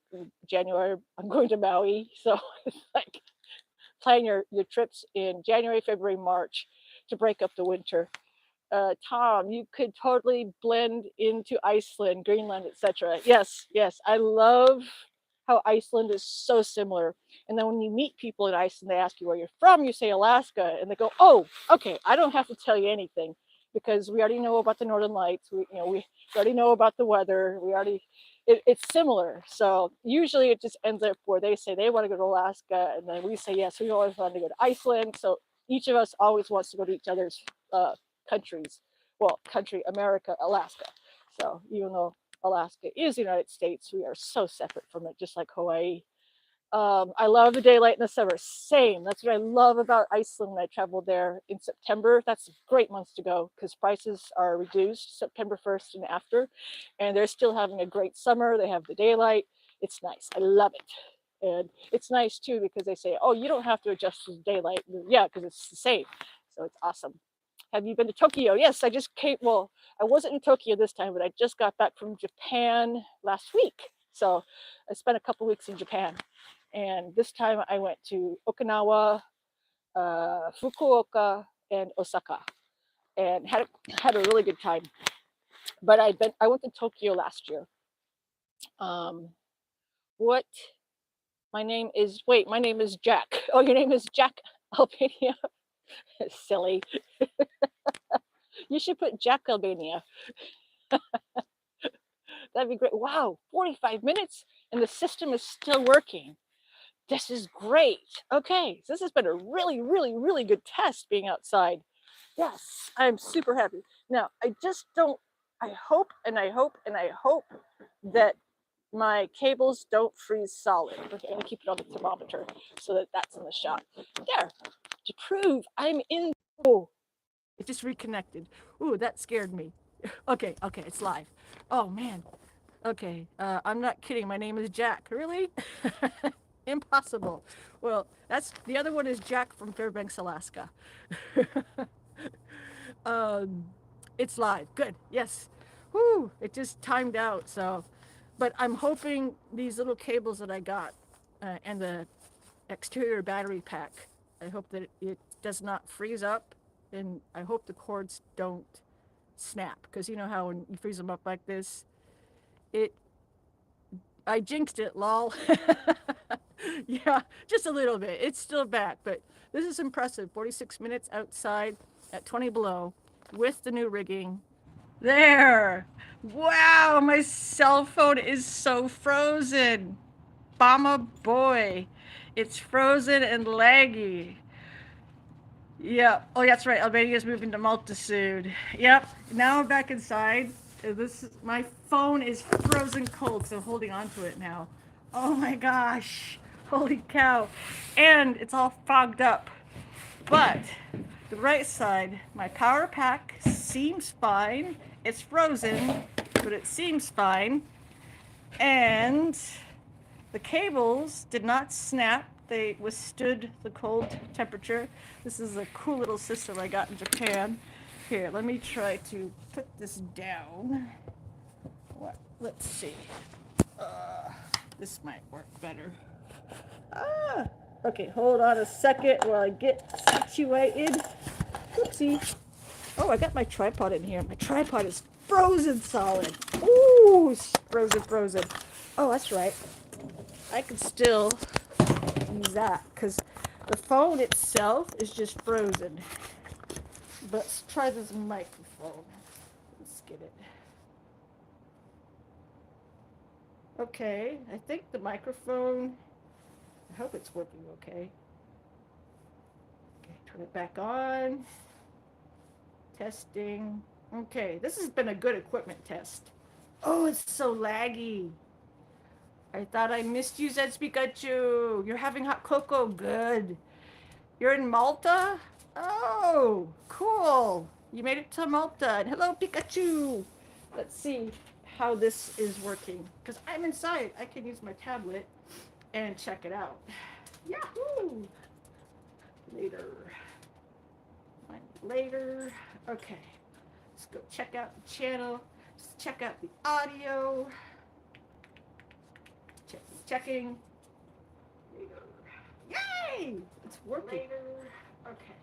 January, I'm going to Maui. So it's like plan your trips in January, February, March to break up the winter. Tom, you could totally blend into Iceland, Greenland, etc. Yes, I love how Iceland is so similar. And then when you meet people in Iceland, they ask you where you're from. You say Alaska, and they go, "Oh, okay. I don't have to tell you anything because we already know about the Northern Lights. We already know about the weather. It's similar. So usually it just ends up where they say they want to go to Alaska, and then we say yes. We always want to go to Iceland. So each of us always wants to go to each other's countries. Well, country, America, Alaska. So even though Alaska is the United States, we are so separate from it, just like Hawaii. I love the daylight in the summer. Same. That's what I love about Iceland when I traveled there in September. That's a great month to go because prices are reduced September 1st and after. And they're still having a great summer. They have the daylight. It's nice. I love it. And it's nice too because they say, oh, you don't have to adjust to the daylight. Yeah, because it's the same. So it's awesome. Have you been to Tokyo? Yes, I just came. Well, I wasn't in Tokyo this time, but I just got back from Japan last week. So I spent a couple weeks in Japan. And this time I went to Okinawa, Fukuoka, and Osaka, and had a really good time. But I went to Tokyo last year. Um, what my name is? Wait, my name is Jack. Oh, your name is Jack Albania. Silly. You should put Jack Albania. That'd be great. Wow, 45 minutes and the system is still working. This is great. Okay, so this has been a really, really, really good test being outside. Yes, I'm super happy. Now, I just don't, I hope and I hope and I hope that my cables don't freeze solid. Okay, I'm gonna keep it on the thermometer so that that's in the shot. There, to prove I'm in. Oh, it just reconnected. Ooh, that scared me. Okay, it's live. Oh man. Okay, I'm not kidding. My name is Jack. Really? Impossible. Well, that's the other one is Jack from Fairbanks, Alaska. um, it's live. Good. Yes. Whoo! It just timed out. So, but I'm hoping these little cables that I got and the exterior battery pack. I hope that it does not freeze up, and I hope the cords don't snap because you know how when you freeze them up like this, it I jinxed it, lol. Yeah, just a little bit. It's still back, but this is impressive. 46 minutes outside at 20 below with the new rigging. There. Wow, my cell phone is so frozen. Bama boy. It's frozen and laggy. Yeah. Oh, that's right. Albania's moving to multitude. Yep. Now I'm back inside. My phone is frozen cold, so holding on to it now. Oh my gosh. Holy cow. And it's all fogged up. But the right side, my power pack seems fine. It's frozen, but it seems fine. And the cables did not snap. They withstood the cold temperature. This is a cool little system I got in Japan. Here, let me try to put this down. Let's see. This might work better. Okay, hold on a second while I get situated. Oopsie. Oh, I got my tripod in here. My tripod is frozen solid. Ooh, it's frozen. Oh, that's right. I can still use that because the phone itself is just frozen. But let's try this microphone. Let's get it. Okay, I think the microphone, I hope it's working okay. Okay, turn it back on. Testing. Okay, this has been a good equipment test. Oh, it's so laggy. I thought I missed you, Zed Pikachu. You're having hot cocoa. Good. You're in Malta? Oh, cool. You made it to Malta. And hello, Pikachu. Let's see how this is working. Because I'm inside. I can use my tablet and check it out. Yahoo! Later. Later. Okay. Let's go check out the channel. Let's check out the audio. Checking. Later. Yay! It's working. Later. Okay.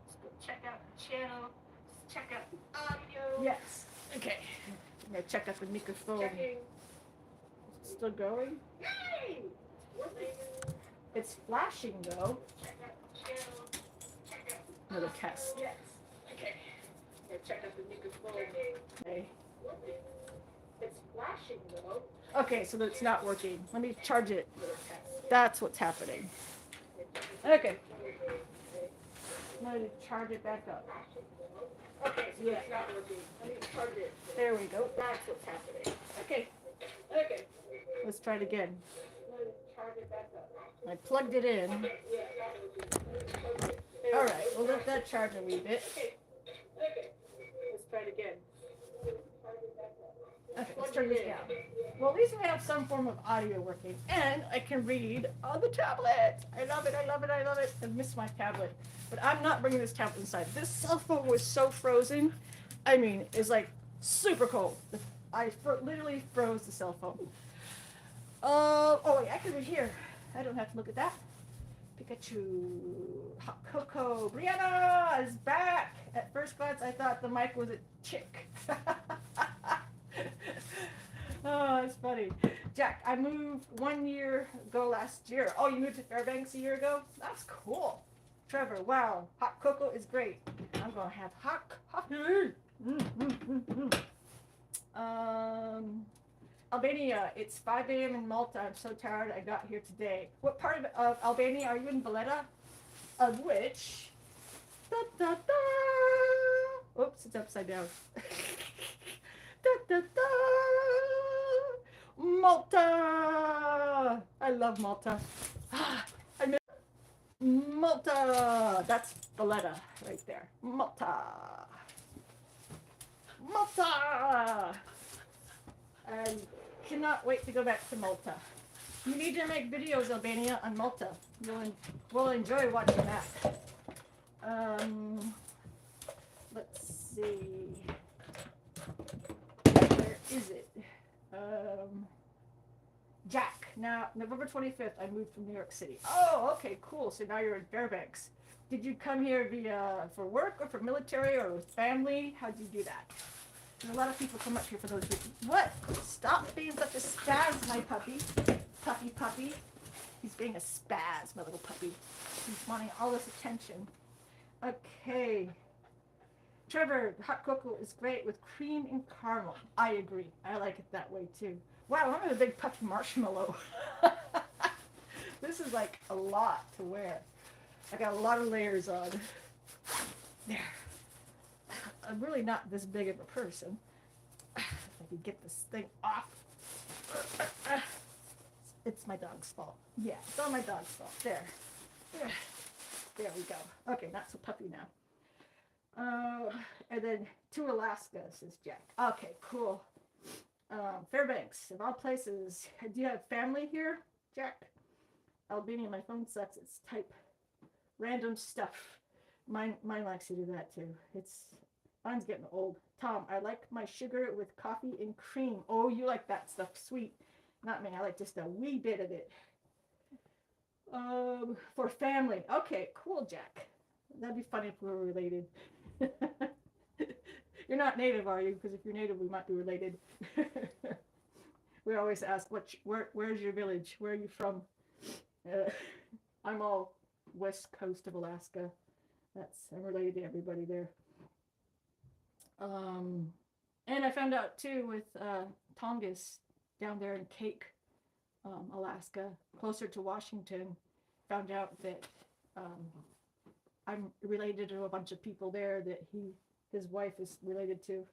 Let's go check out the channel. Let's check out the audio. Yes. Okay. I'm gonna check out the microphone. Checking. Still going? Yay! It's working. It's flashing though. Check out the channel. Check out the another test. Yes. Okay. I'm gonna check out the microphone. Okay. It's flashing though. Okay, so it's not working. Let me charge it. That's what's happening. Okay. I'm going to charge it back up. Okay, so it's not working. Let me charge it. There we go. That's what's happening. Okay. Let's try it again. Charge it back up. I plugged it in. All right, we'll let that charge a wee bit. Okay. Let's try it again. Okay, let's turn this down. Well, at least we have some form of audio working, and I can read on the tablet. I love it. I miss my tablet, but I'm not bringing this tablet inside. This cell phone was so frozen. I mean, it's like super cold. I literally froze the cell phone. Oh wait, I can read here. I don't have to look at that. Pikachu, hot cocoa. Brianna is back. At first glance, I thought the mic was a chick. Oh, it's funny. Jack, I moved 1 year ago last year. Oh, you moved to Fairbanks a year ago? That's cool. Trevor, wow, hot cocoa is great. I'm gonna have hot coffee. Albania, it's 5 a.m. in Malta. I'm so tired I got here today. What part of Albania are you in, Valletta? Of which? Da, da, da. Oops, it's upside down. Da, da, da. Malta! I love Malta. I miss Malta! That's Valletta right there. Malta! Malta! I cannot wait to go back to Malta. You need to make videos, Albania, on Malta. We'll enjoy watching that. Let's see. Where is it? Jack. Now, November 25th, I moved from New York City. Oh, okay, cool. So now you're in Fairbanks. Did you come here for work or for military or with family? How'd you do that? And a lot of people come up here for those reasons. What? Stop being such a spaz, my puppy. Puppy. He's being a spaz, my little puppy. He's wanting all this attention. Okay. Trevor, hot cocoa is great with cream and caramel. I agree. I like it that way too. Wow, I'm in a big puffy marshmallow. This is like a lot to wear. I got a lot of layers on. There. I'm really not this big of a person. If I could get this thing off. It's my dog's fault. Yeah, it's all my dog's fault. There. There we go. Okay, not so puffy now. And then to Alaska, says Jack. Okay, cool. Fairbanks, of all places. Do you have family here, Jack? Albania, my phone sucks. It's type random stuff. Mine likes to do that too. Mine's getting old. Tom, I like my sugar with coffee and cream. Oh, you like that stuff sweet. Not me. I like just a wee bit of it. For family. Okay, cool, Jack. That'd be funny if we were related. You're not native, are you? Because if you're native, we might be related. We always ask, where's your village? Where are you from? I'm all west coast of Alaska. I'm related to everybody there. And I found out too with Tongass down there in Cake, Alaska, closer to Washington. Found out that I'm related to a bunch of people there that his wife is related to.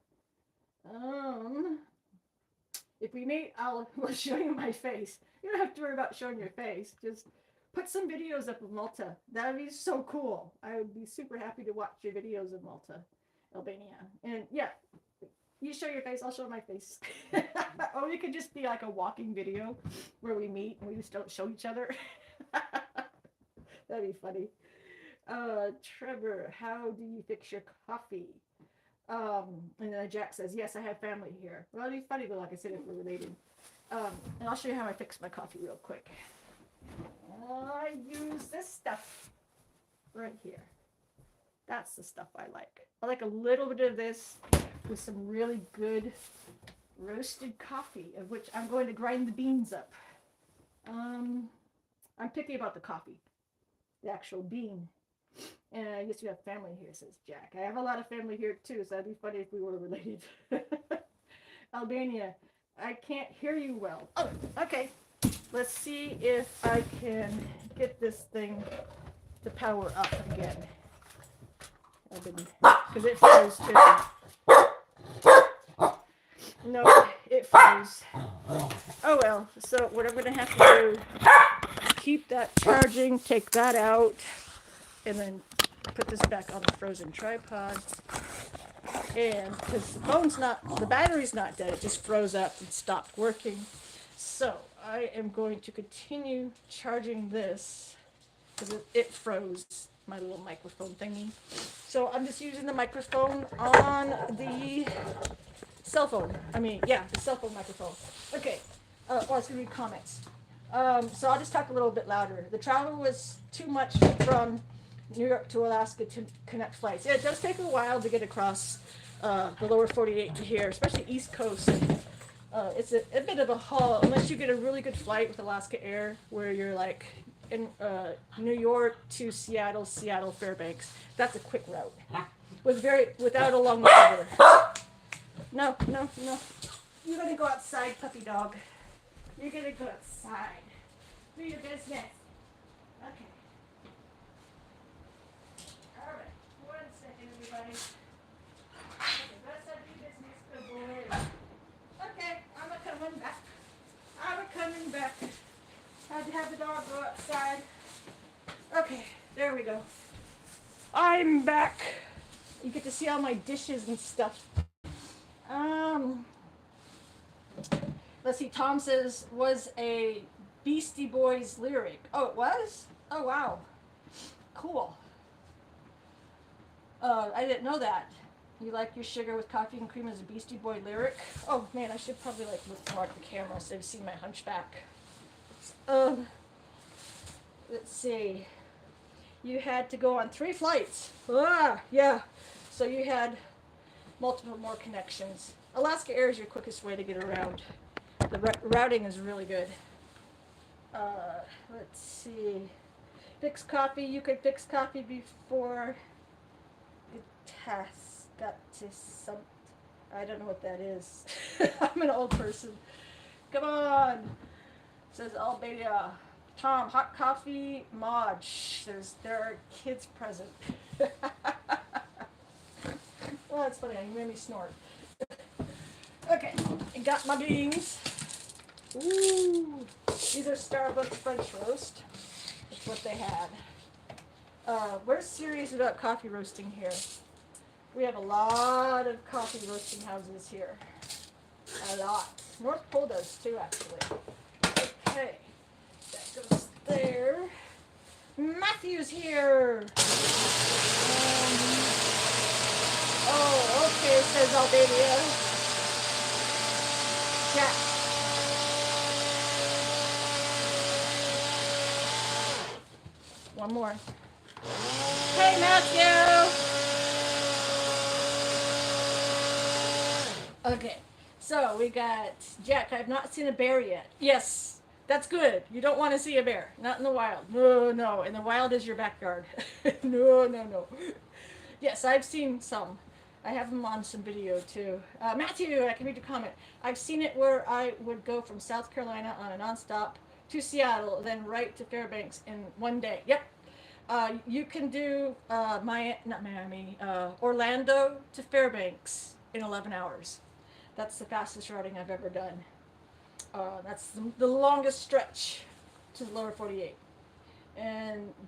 If we meet, I'll show you my face. You don't have to worry about showing your face. Just put some videos up of Malta. That would be so cool. I would be super happy to watch your videos of Malta, Albania. And yeah, you show your face, I'll show my face. Or it could just be like a walking video where we meet and we just don't show each other. That'd be funny. Trevor, how do you fix your coffee? And then Jack says, yes, I have family here. Well, it'd be funny, but like I said, if we're related. And I'll show you how I fix my coffee real quick. I use this stuff right here. That's the stuff I like. I like a little bit of this with some really good roasted coffee, of which I'm going to grind the beans up. I'm picky about the coffee, the actual bean. And I guess you have family here, says Jack. I have a lot of family here too, so that'd be funny if we were related. Albania, I can't hear you well. Oh, okay. Let's see if I can get this thing to power up again. Because it froze too. No, it froze. Oh well, so what I'm going to have to do, keep that charging, take that out, and then put this back on the frozen tripod. And because the battery's not dead, it just froze up and stopped working. So I am going to continue charging this because it froze my little microphone thingy. So I'm just using the microphone on the cell phone. The cell phone microphone. Okay. I was going to read comments. So I'll just talk a little bit louder. The travel was too much from New York to Alaska to connect flights. Yeah, it does take a while to get across the lower 48 to here, especially East Coast. It's a bit of a haul unless you get a really good flight with Alaska Air, where you're like in New York to Seattle, Seattle Fairbanks. That's a quick route without a long layover. No, no, no. You're gonna go outside, puppy dog. You're gonna go outside. Do your business. Okay. All right. 1 second, everybody. Okay, let's have your business, good boy. Okay, I'm a coming back. I'm a coming back. Had to have the dog go outside. Okay, there we go. I'm back. You get to see all my dishes and stuff. Let's see. Tom says was a Beastie Boys lyric. Oh, it was? Oh, wow. Cool. I didn't know that. You like your sugar with coffee and cream as a Beastie Boy lyric? Oh man, I should probably like look more at the camera so they've seen my hunchback. Let's see. You had to go on 3 flights. Yeah. So you had multiple more connections. Alaska Air is your quickest way to get around. The routing is really good. Let's see. Fix coffee. You could fix coffee before the test got to some. I don't know what that is. I'm an old person. Come on. Says Albania. Tom, hot coffee, Maj. There are kids present. Oh, that's funny. You made me snort. Okay, I got my beans. Ooh, these are Starbucks French roast. That's what they had. We're serious about coffee roasting here. We have a lot of coffee roasting houses here. A lot. North Pole does too, actually. Okay, that goes there. Matthew's here. Oh, okay, says Albania. Jack. One more. Hey, Matthew. Okay, so we got Jack. I have not seen a bear yet. Yes, that's good. You don't want to see a bear. Not in the wild. No, no. In the wild is your backyard. No, no, no. Yes, I've seen some. I have them on some video too. Matthew, I can read your comment. I've seen it where I would go from South Carolina on a nonstop to Seattle, then right to Fairbanks in one day. Yep. You can do Orlando to Fairbanks in 11 hours. That's the fastest routing I've ever done. That's the longest stretch to the lower 48.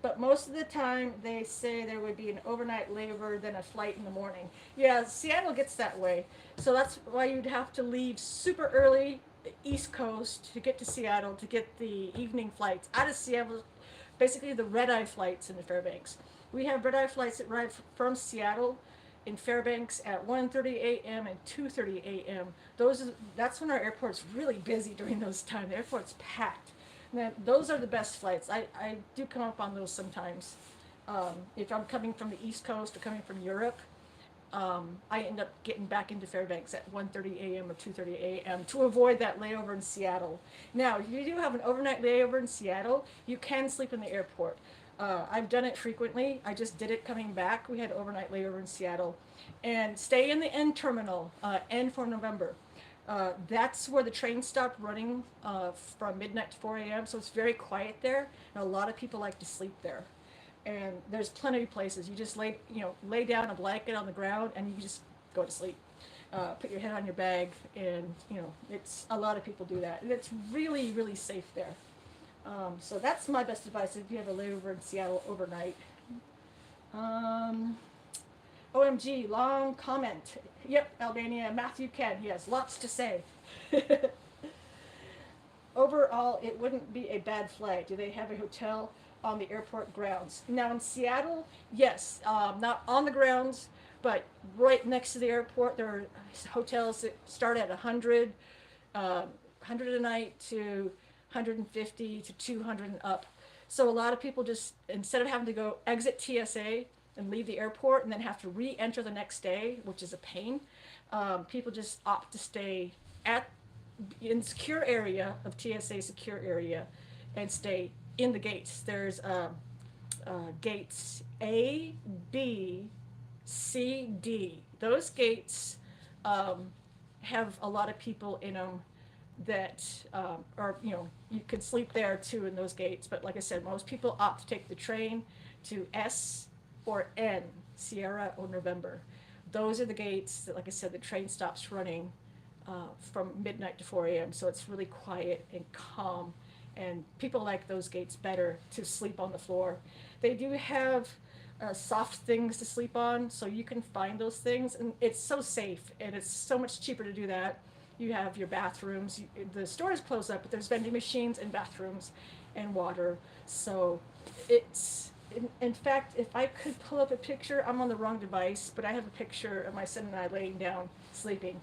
But most of the time they say there would be an overnight layover, then a flight in the morning. Yeah, Seattle gets that way. So that's why you'd have to leave super early, the East Coast, to get to Seattle, to get the evening flights out of Seattle, basically the red-eye flights in the Fairbanks. We have red-eye flights that arrive from Seattle in Fairbanks at 1:30 a.m. and 2:30 a.m. That's when our airport's really busy during those times. The airport's packed. Man, those are the best flights. I do come up on those sometimes. If I'm coming from the East Coast or coming from Europe, I end up getting back into Fairbanks at 1:30 a.m. or 2:30 a.m. to avoid that layover in Seattle. Now, if you do have an overnight layover in Seattle, you can sleep in the airport. I've done it frequently. I just did it coming back. We had overnight layover in Seattle. And stay in the N terminal, N for November. That's where the trains stopped running from midnight to 4 a.m. So it's very quiet there, and a lot of people like to sleep there. And there's plenty of places. You just lay down a blanket on the ground, and you just go to sleep. Put your head on your bag, and it's a lot of people do that, and it's really, really safe there. So that's my best advice if you have a layover in Seattle overnight. OMG, long comment. Yep, Albania, Matthew can. He has lots to say. Overall, it wouldn't be a bad flight. Do they have a hotel on the airport grounds? Now in Seattle, yes, not on the grounds, but right next to the airport. There are hotels that start at 100 a night to 150 to 200 and up. So a lot of people just, instead of having to go exit TSA and leave the airport and then have to re-enter the next day, which is a pain, people just opt to stay at in secure area of TSA secure area and stay in the gates. There's gates A, B, C, D. Those gates um, have a lot of people in them that are, you could sleep there too in those gates. But like I said, most people opt to take the train to S or N, Sierra or November. Those are the gates that, like I said, the train stops running from midnight to 4 a.m. So it's really quiet and calm. And people like those gates better to sleep on the floor. They do have soft things to sleep on, so you can find those things. And it's so safe, and it's so much cheaper to do that. You have your bathrooms. The store is closed up, but there's vending machines and bathrooms and water. So it's, in fact, if I could pull up a picture, I'm on the wrong device, but I have a picture of my son and I laying down sleeping.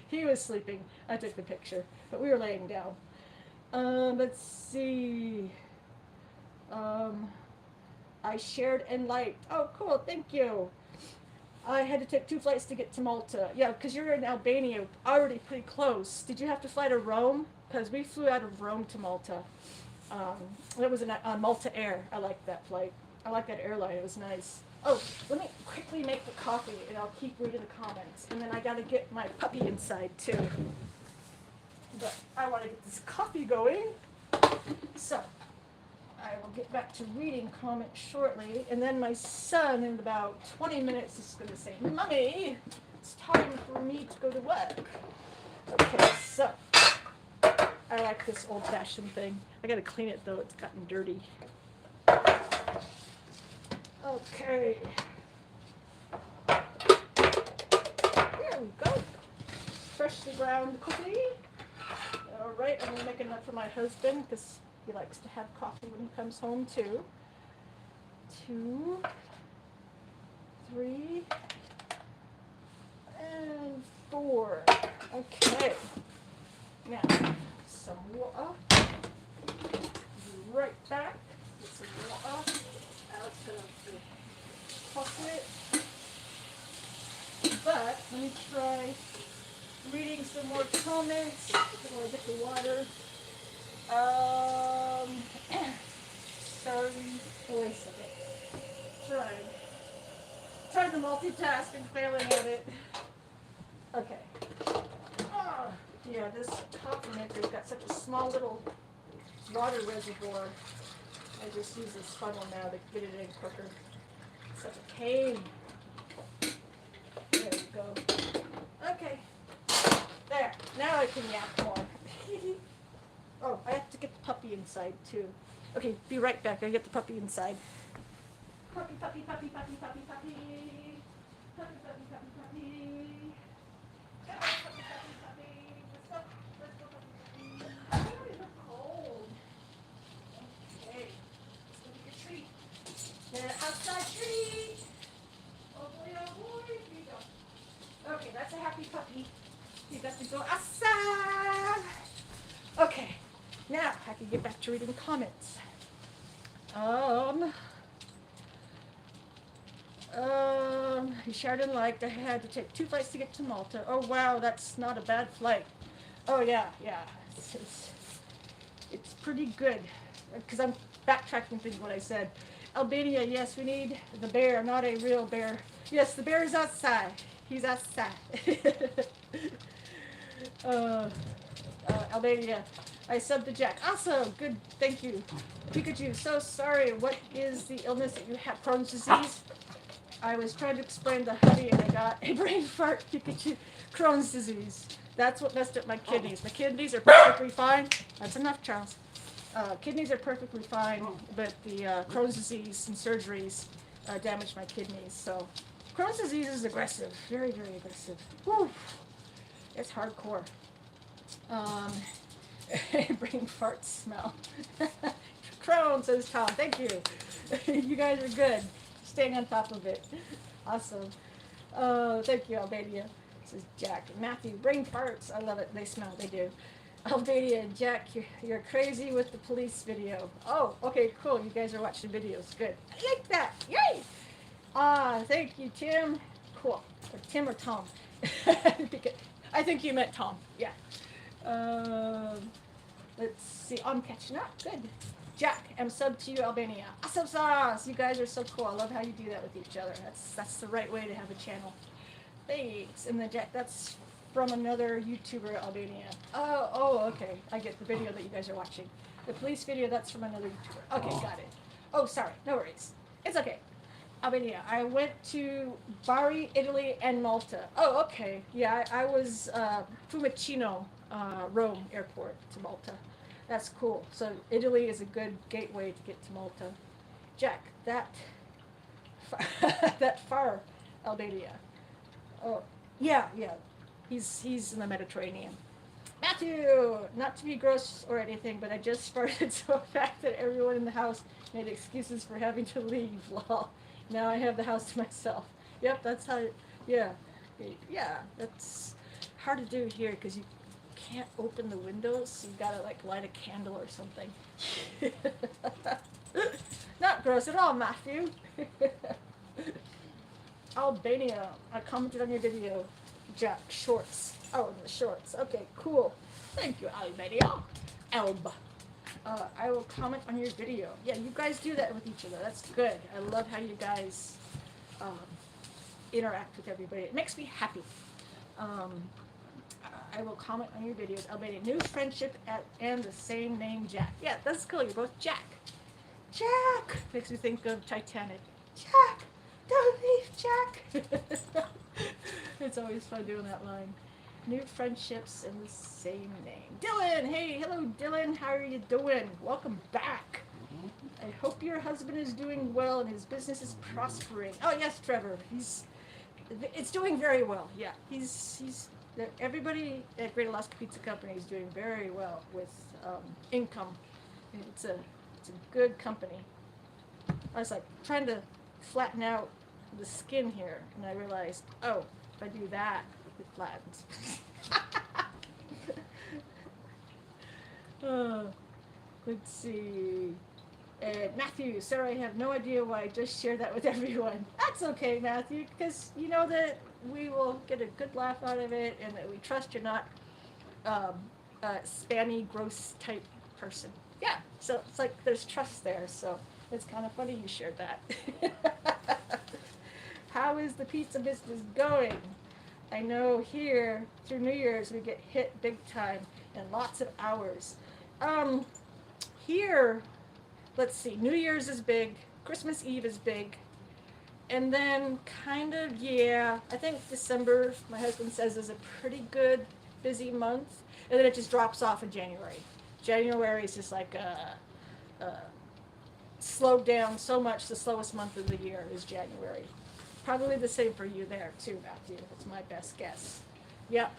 He was sleeping. I took the picture, but we were laying down. Let's see. I shared and liked. Oh, cool. Thank you. I had to take 2 flights to get to Malta. Yeah, because you're in Albania, already pretty close. Did you have to fly to Rome? Because we flew out of Rome to Malta. That was on Malta Air. I liked that flight. I liked that airline. It was nice. Oh, let me quickly make the coffee, and I'll keep reading the comments. And then I got to get my puppy inside, too. But I want to get this coffee going. So, I will get back to reading comments shortly. And then my son, in about 20 minutes, is going to say, Mommy, it's time for me to go to work. Okay, so, I like this old-fashioned thing. I got to clean it, though. It's gotten dirty. Okay. There we go. Freshly ground coffee. All right, I'm going to make enough for my husband because he likes to have coffee when he comes home, too. 2, 3, and 4. Okay. Now, some water. Be right back. Get some water out of the faucet. But let me try reading some more comments before I get the water. Sorry. Oh, wait a second. Trying to multitask and failing at it. Okay. Oh, yeah, this coffee maker's got such a small little water reservoir. I just use this funnel now to get it in quicker. Such a pain. There we go. Okay. There. Now I can yap more. Oh, I have to get the puppy inside too. Okay, be right back. I get the puppy inside. Puppy, puppy, puppy, puppy, puppy, puppy. Puppy, puppy, puppy, puppy. Come on, puppy, puppy, puppy. Let's go, puppy, puppy. Oh, you're cold. Okay. Let's go get your treat. The outside treat. Oh boy, oh boy. Here you go. Okay, that's a happy puppy. You got to go outside. Okay, now I can get back to reading comments. Sheridan liked I had to take 2 flights to get to Malta. Oh wow, that's not a bad flight. Oh yeah. It's pretty good. Because I'm backtracking things what I said. Albania, yes, we need the bear, not a real bear. Yes, the bear is outside. He's outside. Albania, I subbed to Jack. Awesome, good, thank you. Pikachu, so sorry. What is the illness that you have? Crohn's disease? I was trying to explain to Hubby and I got a brain fart. Pikachu, Crohn's disease. That's what messed up my kidneys. My kidneys are perfectly fine. That's enough, Charles. Kidneys are perfectly fine, but the Crohn's disease and surgeries damaged my kidneys. So Crohn's disease is aggressive, very, very aggressive. Whew. It's hardcore. Brain fart smell. Crohn, says Tom. Thank you. You guys are good. Staying on top of it. Awesome. Thank you, Albania. This is Jack. Matthew, brain farts. I love it. They smell. They do. Albania, Jack, you're crazy with the police video. Oh, okay, cool. You guys are watching videos. Good. I like that. Yay! Thank you, Tim. Cool. Or Tim or Tom. I think you meant Tom. Yeah. Um, let's see. I'm catching up. Good. Jack, I'm sub to you, Albania. Awesome sauce. You guys are so cool. I love how you do that with each other. That's the right way to have a channel. Thanks. And then Jack, that's from another YouTuber, Albania. Oh, okay. I get the video that you guys are watching. The police video, that's from another YouTuber. Okay, got it. Oh, sorry. No worries. It's okay. Albania. I went to Bari, Italy, and Malta. Oh, okay. Yeah, I was Fiumicino, Rome airport to Malta. That's cool. So Italy is a good gateway to get to Malta. Jack, that that far, Albania. Oh, yeah, yeah. He's in the Mediterranean. Matthew, not to be gross or anything, but I just farted so the fact that everyone in the house made excuses for having to leave. Lol. Now I have the house to myself. Yep, that's how. Yeah, yeah. That's hard to do here because you can't open the windows. So you gotta like light a candle or something. Not gross at all, Matthew. Albania. I commented on your video. Jack, shorts. Oh, the shorts. Okay, cool. Thank you, Albania. Alba. I will comment on your video. Yeah, you guys do that with each other. That's good. I love how you guys interact with everybody. It makes me happy. I will comment on your videos. Albania. New friendship and the same name, Jack. Yeah, that's cool. You're both Jack. Jack! Makes me think of Titanic. Jack! Don't leave, Jack! It's always fun doing that line. New friendships and the same name. Dylan! Hey, hello, Dylan. How are you doing? Welcome back. I hope your husband is doing well and his business is prospering. Oh, yes, Trevor. It's doing very well. Yeah, everybody at Great Alaska Pizza Company is doing very well with income. It's a good company. I was like trying to flatten out the skin here, and I realized, oh, if I do that, it flattens. Let's see. Matthew, sorry, I have no idea why I just shared that with everyone. That's okay, Matthew, because you know that we will get a good laugh out of it, and that we trust you're not a spammy, gross type person. Yeah, so it's like there's trust there, so it's kind of funny you shared that. How is the pizza business going? I know here through New Year's we get hit big time and lots of hours. Here, let's see, New Year's is big, Christmas Eve is big, and then kind of, yeah, I think December, my husband says, is a pretty good busy month, and then it just drops off in January. January is just like slowed down so much. The slowest month of the year is January. Probably the same for you there too, Matthew. That's my best guess. Yep.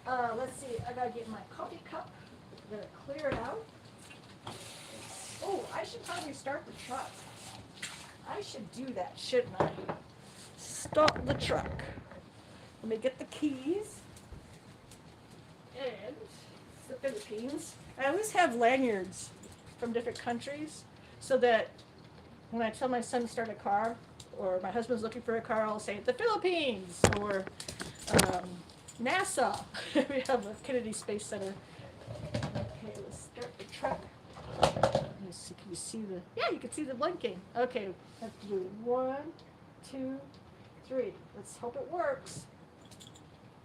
Let's see. I gotta get my coffee cup. I'm gonna clear it out. Oh, I should probably start the truck. I should do that, shouldn't I? Start the truck. Let me get the keys. And it's the Philippines. I always have lanyards from different countries so that when I tell my son to start a car, or my husband's looking for a car, I'll say the Philippines or NASA. We have a Kennedy Space Center. Okay, let's start the truck. Let me see, can you see the? Yeah, you can see the blinking. Okay, let's do 1, 2, 3. Let's hope it works.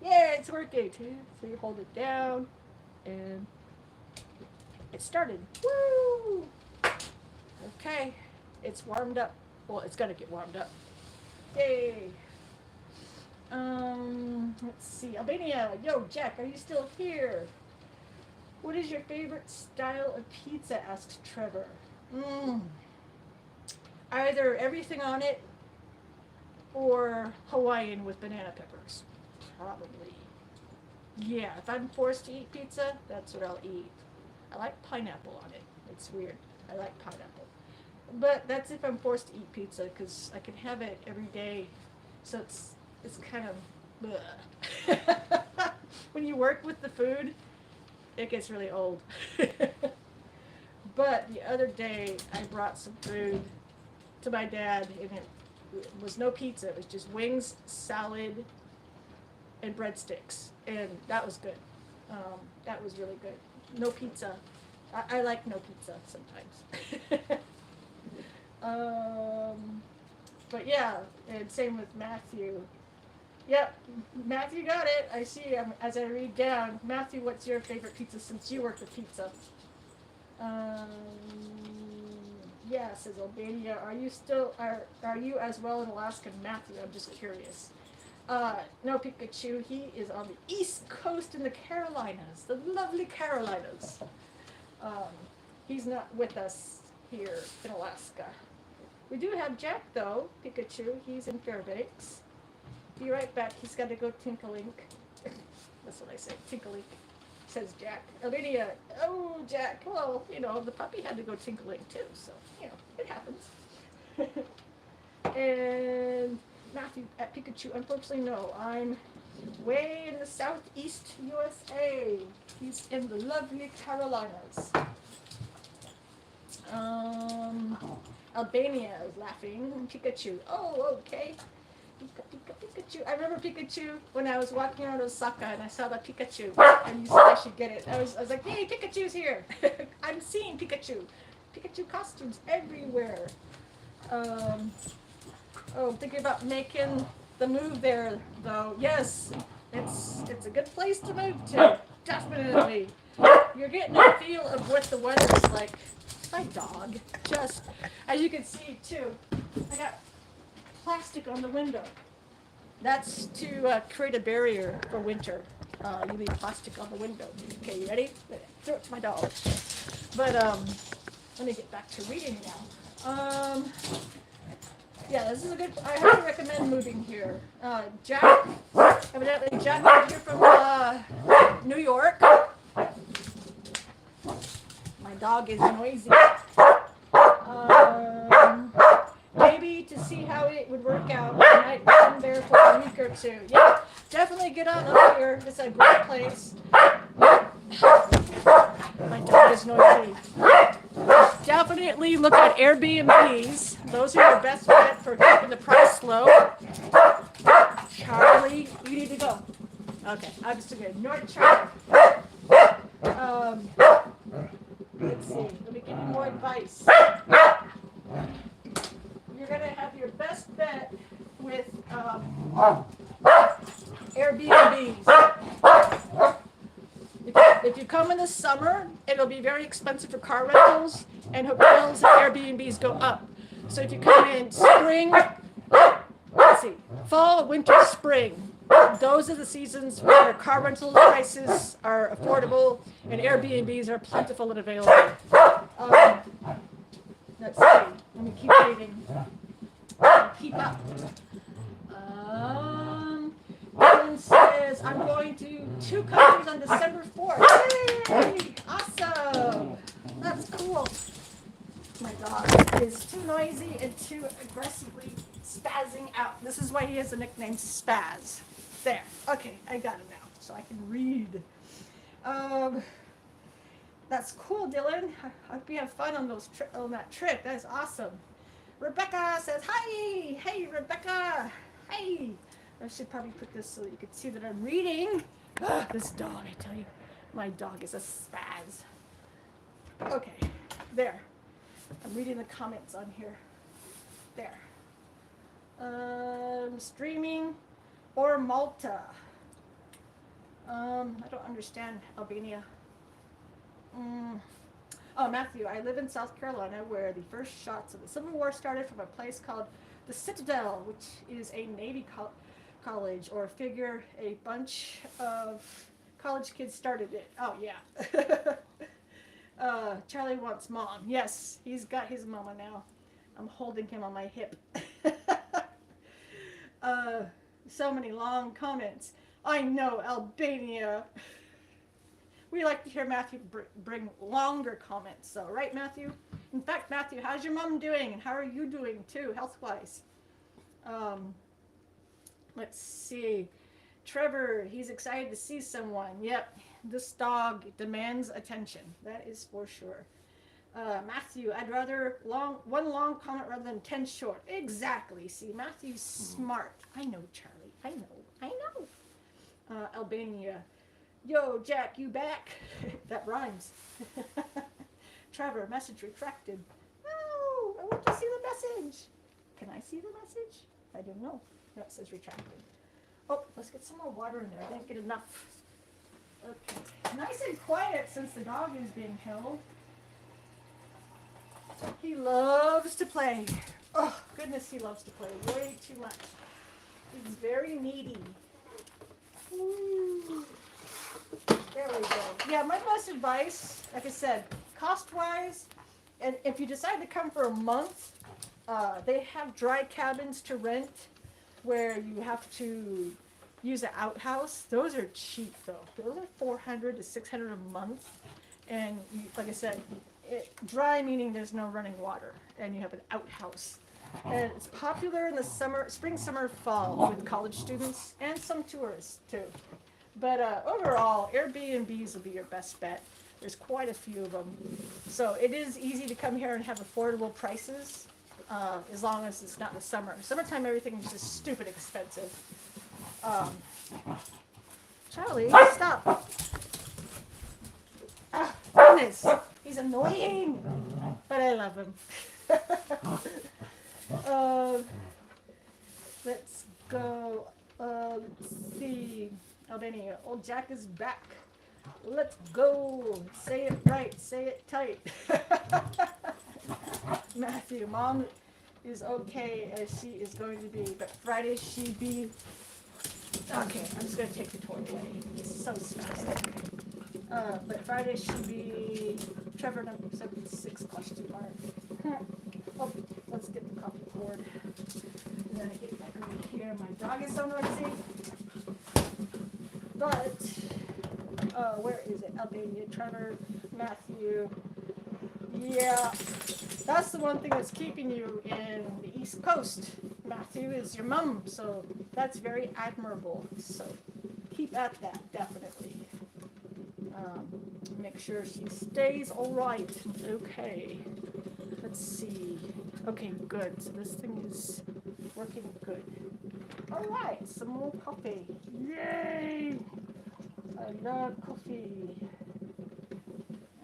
Yeah, it's working. 2, 3. Hold it down, and it started. Woo! Okay, it's warmed up. Well, it's gonna get warmed up. Yay! Let's see. Albania, yo, Jack, are you still here? What is your favorite style of pizza? Asks Trevor. Either everything on it or Hawaiian with banana peppers. Probably. Yeah, if I'm forced to eat pizza, that's what I'll eat. I like pineapple on it. It's weird. I like pineapple. But that's if I'm forced to eat pizza, because I can have it every day. So it's kind of bleh. When you work with the food, it gets really old. But the other day, I brought some food to my dad, and it was no pizza. It was just wings, salad, and breadsticks, and that was good. That was really good. No pizza. I like no pizza sometimes. But yeah, and same with Matthew. Yep, Matthew got it. I see as I read down. Matthew, what's your favorite pizza since you work with pizza? Um, yeah, says Albania. Are you as well in Alaska? Matthew, I'm just curious. No, Pikachu, he is on the East Coast in the Carolinas, the lovely Carolinas. Um, he's not with us here in Alaska. We do have Jack, though, Pikachu. He's in Fairbanks. Be right back. He's got to go tinkle-ink. That's what I say, tinkle-ink, says Jack. Olivia, oh, Jack, well, the puppy had to go tinkle-ink, too, so, it happens. And Matthew at Pikachu, unfortunately, no. I'm way in the southeast USA. He's in the lovely Carolinas. Albania is laughing. Pikachu. Oh, okay. Pikachu. I remember Pikachu when I was walking around Osaka and I saw the Pikachu and you said I should get it. I was like, hey, Pikachu's here. I'm seeing Pikachu. Pikachu costumes everywhere. Thinking about making the move there, though. Yes, it's a good place to move to. Definitely. You're getting a feel of what the weather is like. My dog, just as you can see too, I got plastic on the window. That's to create a barrier for winter. You leave plastic on the window. Okay, you ready? Throw it to my dog. But let me get back to reading now. Yeah, this is a good. I highly recommend moving here. Jack, evidently Jack is here from New York. My dog is noisy. Maybe to see how it would work out, I might come there for a week or two. Yeah, definitely get on up here. It's a great place. My dog is noisy. Definitely look at Airbnbs. Those are your best bet for keeping the price low. Charlie, you need to go. Okay, I'm just going to ignore Charlie. Let's see. Let me give you more advice. You're going to have your best bet with Airbnbs. If you come in the summer, it'll be very expensive for car rentals, and hotels and Airbnbs go up. So if you come in spring, let's see, fall, winter, spring, those are the seasons where car rental prices are affordable and Airbnbs are plentiful and available. Let's see. Let me keep reading. Keep up. Ellen says, I'm going to 2 countries on December 4th. Yay! Awesome. That's cool. My dog is too noisy and too aggressively spazzing out. This is why he has the nickname Spaz. There. Okay, I got it now, so I can read. That's cool, Dylan. I hope you have fun on that trip. That is awesome. Rebecca says, hi. Hey, Rebecca. Hey. I should probably put this so that you can see that I'm reading. This dog, I tell you. My dog is a spaz. Okay, there. I'm reading the comments on here. There. Streaming or Malta. I don't understand Albania. Oh, Matthew, I live in South Carolina where the first shots of the Civil War started from a place called the Citadel, which is a Navy college, or figure a bunch of college kids started it. Oh, yeah. Charlie wants mom. Yes, he's got his mama now. I'm holding him on my hip. So many long comments. I know, Albania. We like to hear Matthew bring longer comments. So, right, Matthew? In fact, Matthew, how's your mom doing? And how are you doing, too, health-wise? Let's see. Trevor, he's excited to see someone. Yep, this dog demands attention. That is for sure. Matthew, I'd rather one long comment rather than 10 short. Exactly. See, Matthew's smart. I know, Charlie. I know. Albania. Yo, Jack, you back? That rhymes. Trevor, message retracted. No, I want to see the message. Can I see the message? I don't know. No, it says retracted. Oh, let's get some more water in there. I didn't get enough. Okay. Nice and quiet since the dog is being held. He loves to play. Oh, goodness, he loves to play way too much. He's very needy. Ooh. There we go. Yeah, my best advice, like I said, cost-wise, and if you decide to come for a month, they have dry cabins to rent where you have to use an outhouse. Those are cheap, though. Those are $400 to $600 a month. And you, like I said, dry meaning there's no running water, and you have an outhouse. And it's popular in the summer, spring, summer, fall with college students and some tourists too. But overall, Airbnbs will be your best bet. There's quite a few of them. So it is easy to come here and have affordable prices as long as it's not in the summer. Summertime, everything is just stupid expensive. Charlie, stop. Ah, goodness. He's annoying, but I love him. Let's go. Let's see. Albania. Old Jack is back. Let's go. Say it right. Say it tight. Matthew, Mom is okay as she is going to be, but Friday she be. Okay, I'm just going to take the toy away. It's so spastic. But Friday should be Trevor number 76 question mark. Oh, let's get the coffee poured. And then I get back over here. My dog is so noisy. But, where is it? Albania, Trevor, Matthew. Yeah, that's the one thing that's keeping you in the East Coast. Matthew is your mom, so that's very admirable. So keep at that, definitely. Make sure she stays all right. Okay. Let's see. Okay, good. So this thing is working good. All right, some more coffee. Yay! I love coffee.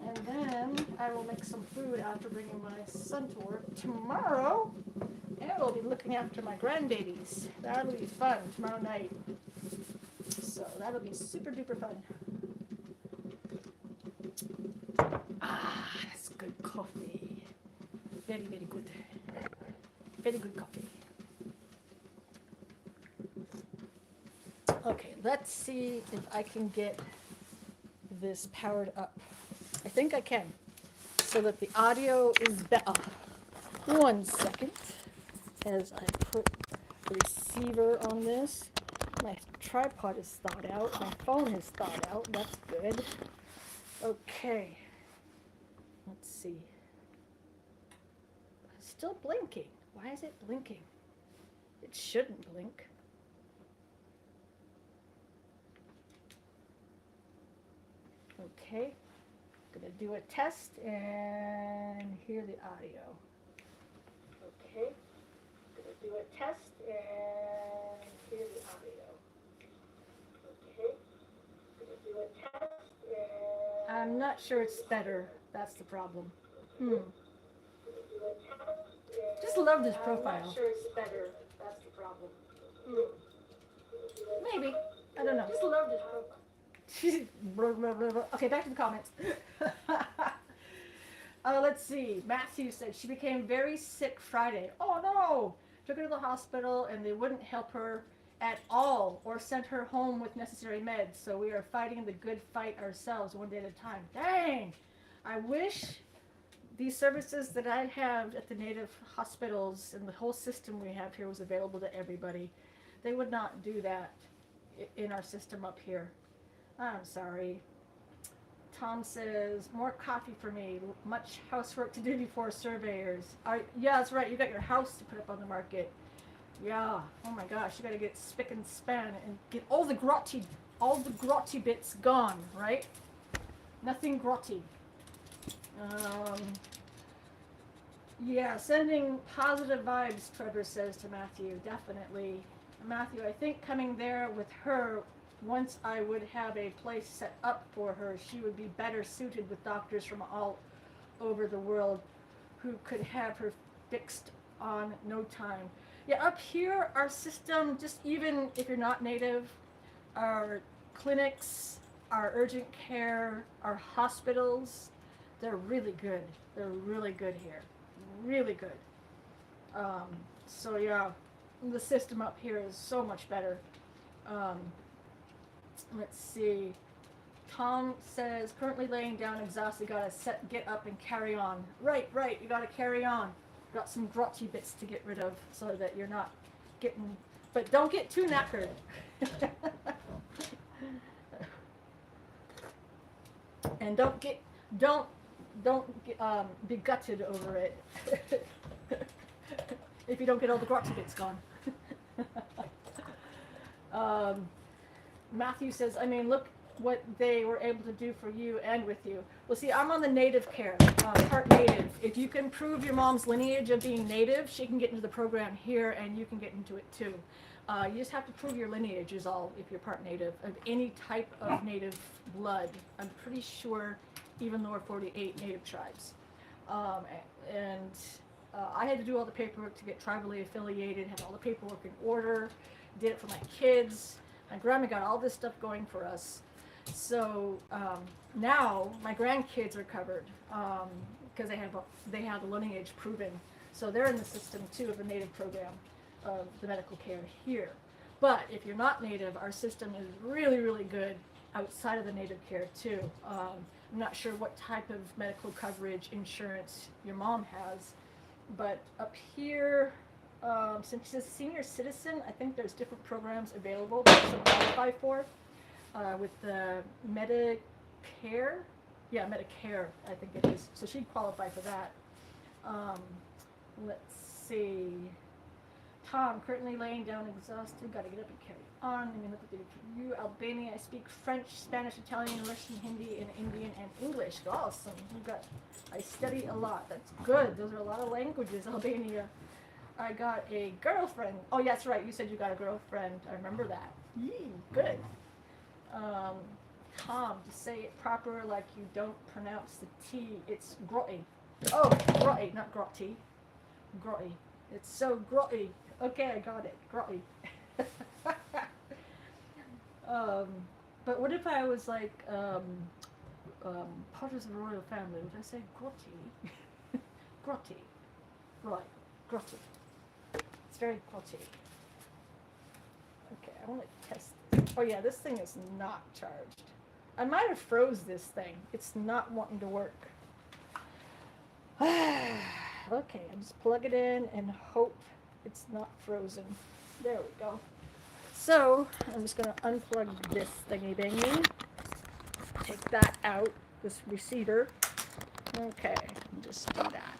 And then I will make some food after bringing my son to work tomorrow. And we'll be looking after my grandbabies. That'll be fun tomorrow night. So that'll be super duper fun. Ah, that's good coffee. Very, very good. Very good coffee. Okay, let's see if I can get this powered up. I think I can, so that the audio is better. 1 second, as I put the receiver on this. My tripod is thawed out. My phone is thawed out. That's good. Okay. Let's see. It's still blinking. Why is it blinking? It shouldn't blink. Okay. Gonna do a test and hear the audio. Okay. Gonna do a test and hear the audio. Okay. Gonna do a test and I'm not sure it's better. That's the problem. Just love this profile. I'm not sure it's better. That's the problem. Maybe. I don't know. Just love this profile. Okay, back to the comments. Let's see. Matthew said she became very sick Friday. Oh no! Took her to the hospital and they wouldn't help her at all or sent her home with necessary meds. So we are fighting the good fight ourselves one day at a time. Dang! I wish these services that I have at the native hospitals and the whole system we have here was available to everybody. They would not do that in our system up here. I'm sorry. Tom says, more coffee for me. Much housework to do before surveyors. Yeah, that's right. You got your house to put up on the market. Yeah. Oh my gosh, you gotta get spick and span and get all the grotty bits gone, right? Nothing grotty. Um, yeah, sending positive vibes, Trevor says to Matthew, definitely. Matthew, I think coming there with her, once I would have a place set up for her, she would be better suited with doctors from all over the world who could have her fixed on no time. Yeah, up here, our system, just even if you're not native, our clinics, our urgent care, our hospitals, they're really good. They're really good here. Really good. Um, so yeah, the system up here is so much better. Um, let's see. Tom says, currently laying down, exhausted, gotta get up and carry on. Right, you gotta carry on. Got some grotty bits to get rid of so that you're not getting, but don't get too knackered. And don't get be gutted over it if you don't get all the grotty bits gone. Matthew says, I mean, look what they were able to do for you and with you. Well, see, I'm on the native care, part native. If you can prove your mom's lineage of being native, she can get into the program here and you can get into it too. You just have to prove your lineage is all if you're part native, of any type of native blood. I'm pretty sure even lower 48 native tribes. And I had to do all the paperwork to get tribally affiliated, had all the paperwork in order, did it for my kids. My grandma got all this stuff going for us. So now my grandkids are covered because they have the lineage proven. So they're in the system too of the native program of the medical care here. But if you're not native, our system is really, really good outside of the native care too. I'm not sure what type of medical coverage insurance your mom has, but up here, since she's a senior citizen, I think there's different programs available that she qualify for with the Medicare. Yeah, Medicare, I think it is. So she'd qualify for that. Let's see. Tom, currently laying down exhausted, gotta get up and carry on. I mean, look what they did for you. Albania, I speak French, Spanish, Italian, Russian, Hindi, and Indian, and English. Awesome. I study a lot. That's good. Those are a lot of languages, Albania. I got a girlfriend. Oh, yeah, that's right. You said you got a girlfriend. I remember that. Yee, good. Tom, to say it proper like you don't pronounce the T, it's grotty. Oh, grotty, not grotty. Grotty. It's so grotty. Okay, I got it. Grotty. But what if I was like part of the royal family? Would I say grotty? Grotty. Right. Grotty. It's very grotty. Okay, I want to test this. Oh yeah, this thing is not charged. I might have froze this thing. It's not wanting to work. Okay, I just plug it in and hope it's not frozen. There we go. So I'm just going to unplug this thingy bingy. Take that out, this receiver. Okay, just do that.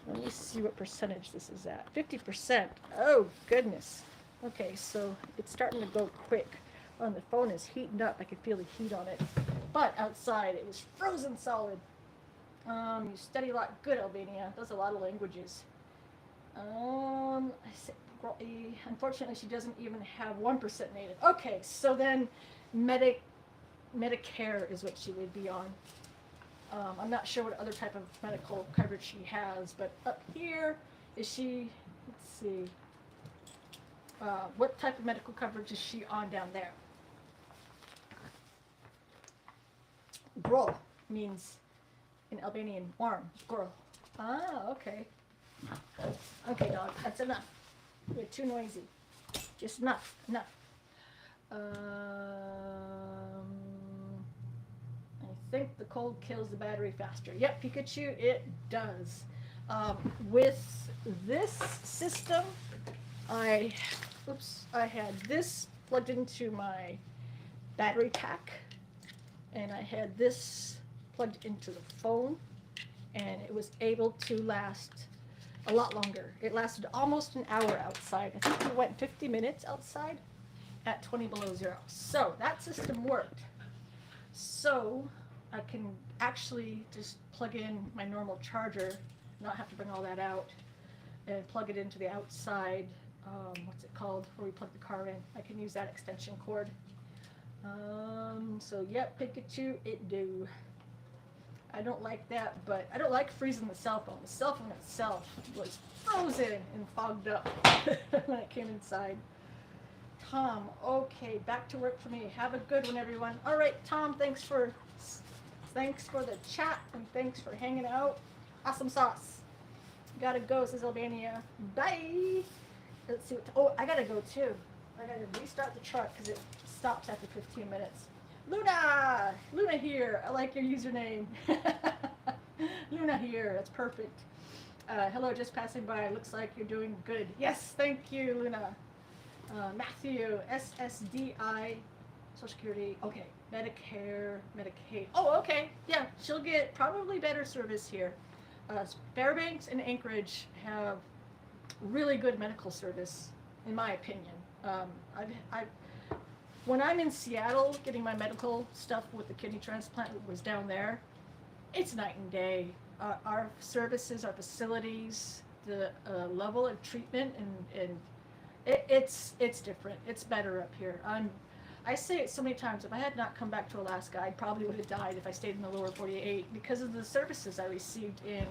Let me see what percentage this is at. 50%. Oh, goodness. Okay, so it's starting to go quick. The phone is heating up. I can feel the heat on it. But outside, it was frozen solid. You study a lot. Good, Albania. Does a lot of languages. I said, unfortunately, she doesn't even have 1% native. Okay, so then Medicare is what she would be on. I'm not sure what other type of medical coverage she has, but up here, is she, let's see, what type of medical coverage is she on down there? Gro means in Albanian warm. Gro. Ah, okay. Okay, dog, that's enough. You're too noisy. Just enough. I think the cold kills the battery faster. Yep, Pikachu, it does. With this system, I had this plugged into my battery pack, and I had this plugged into the phone, and it was able to last a lot longer. It lasted almost an hour outside. I think we went 50 minutes outside at 20 below zero. So that system worked. So I can actually just plug in my normal charger, not have to bring all that out, and plug it into the outside, what's it called, where we plug the car in. I can use that extension cord. So yep, Pikachu, it do. I don't like that, but I don't like freezing the cell phone. The cell phone itself was frozen and fogged up when I came inside. Tom, okay, back to work for me. Have a good one, everyone. All right, Tom, thanks for the chat and thanks for hanging out. Awesome sauce. Gotta go, says Albania. Bye. Let's see what. I gotta go too. I gotta restart the truck because it stops after 15 minutes. Luna here. I like your username. Luna here. That's perfect. Hello, just passing by. Looks like you're doing good. Yes, thank you, Luna. Matthew, SSDI, Social Security. Okay, Medicare, Medicaid. Oh, okay. Yeah, she'll get probably better service here. Fairbanks and Anchorage have really good medical service, in my opinion. When I'm in Seattle getting my medical stuff with the kidney transplant was down there, it's night and day. Our services, our facilities, the level of treatment, and it's different. It's better up here. I say it so many times. If I had not come back to Alaska, I probably would have died if I stayed in the lower 48 because of the services I received in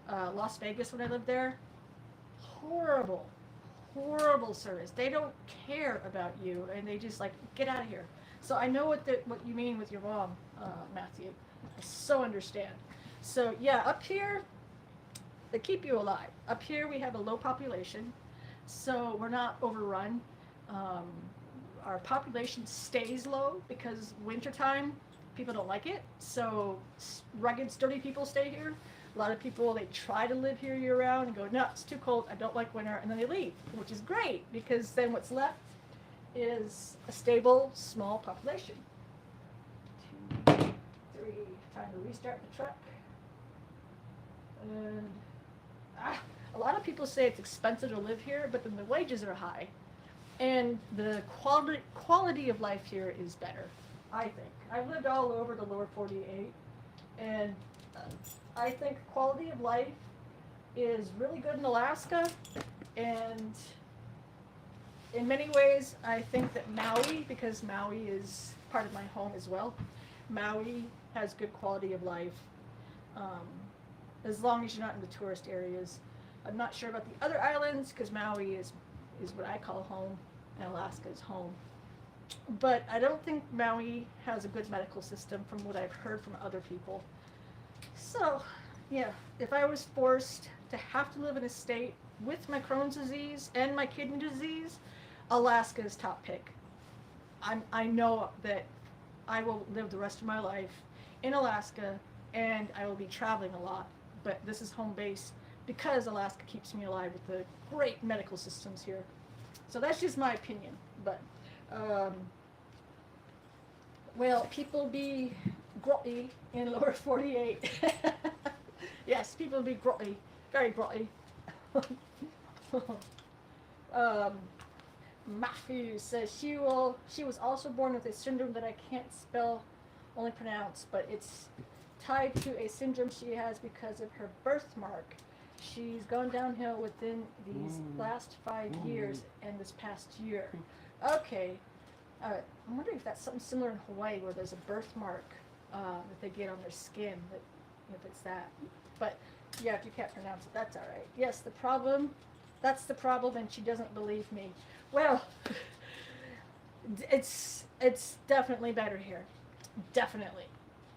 Las Vegas when I lived there. Horrible service. They don't care about you, and they just like get out of here. So I know what you mean with your mom, Matthew. I so understand. So yeah, up here they keep you alive. Up here we have a low population, so we're not overrun. Our population stays low because wintertime people don't like it. So rugged, sturdy people stay here. A lot of people, they try to live here year round and go, no, it's too cold, I don't like winter, and then they leave, which is great because then what's left is a stable, small population. 2, 3, time to restart the truck. And a lot of people say it's expensive to live here, but then the wages are high. And the quality of life here is better, I think. I've lived all over the lower 48, and I think quality of life is really good in Alaska, and in many ways I think that Maui, because Maui is part of my home as well, Maui has good quality of life, as long as you're not in the tourist areas. I'm not sure about the other islands because Maui is what I call home and Alaska is home. But I don't think Maui has a good medical system from what I've heard from other people. So, yeah, if I was forced to have to live in a state with my Crohn's disease and my kidney disease, Alaska is top pick. I know that I will live the rest of my life in Alaska and I will be traveling a lot, but this is home base because Alaska keeps me alive with the great medical systems here. So that's just my opinion, but well, people be grotty in lower 48. Yes, people be grotty, very grotty. Matthew says she was also born with a syndrome that I can't spell, only pronounce, but it's tied to a syndrome she has because of her birthmark. She's gone downhill within these last 5 years and this past year. Okay. I'm wondering if that's something similar in Hawaii where there's a birthmark that they get on their skin, that if it's that. But yeah, if you can't pronounce it, that's all right. Yes, that's the problem, and she doesn't believe me. Well, it's definitely better here. Definitely.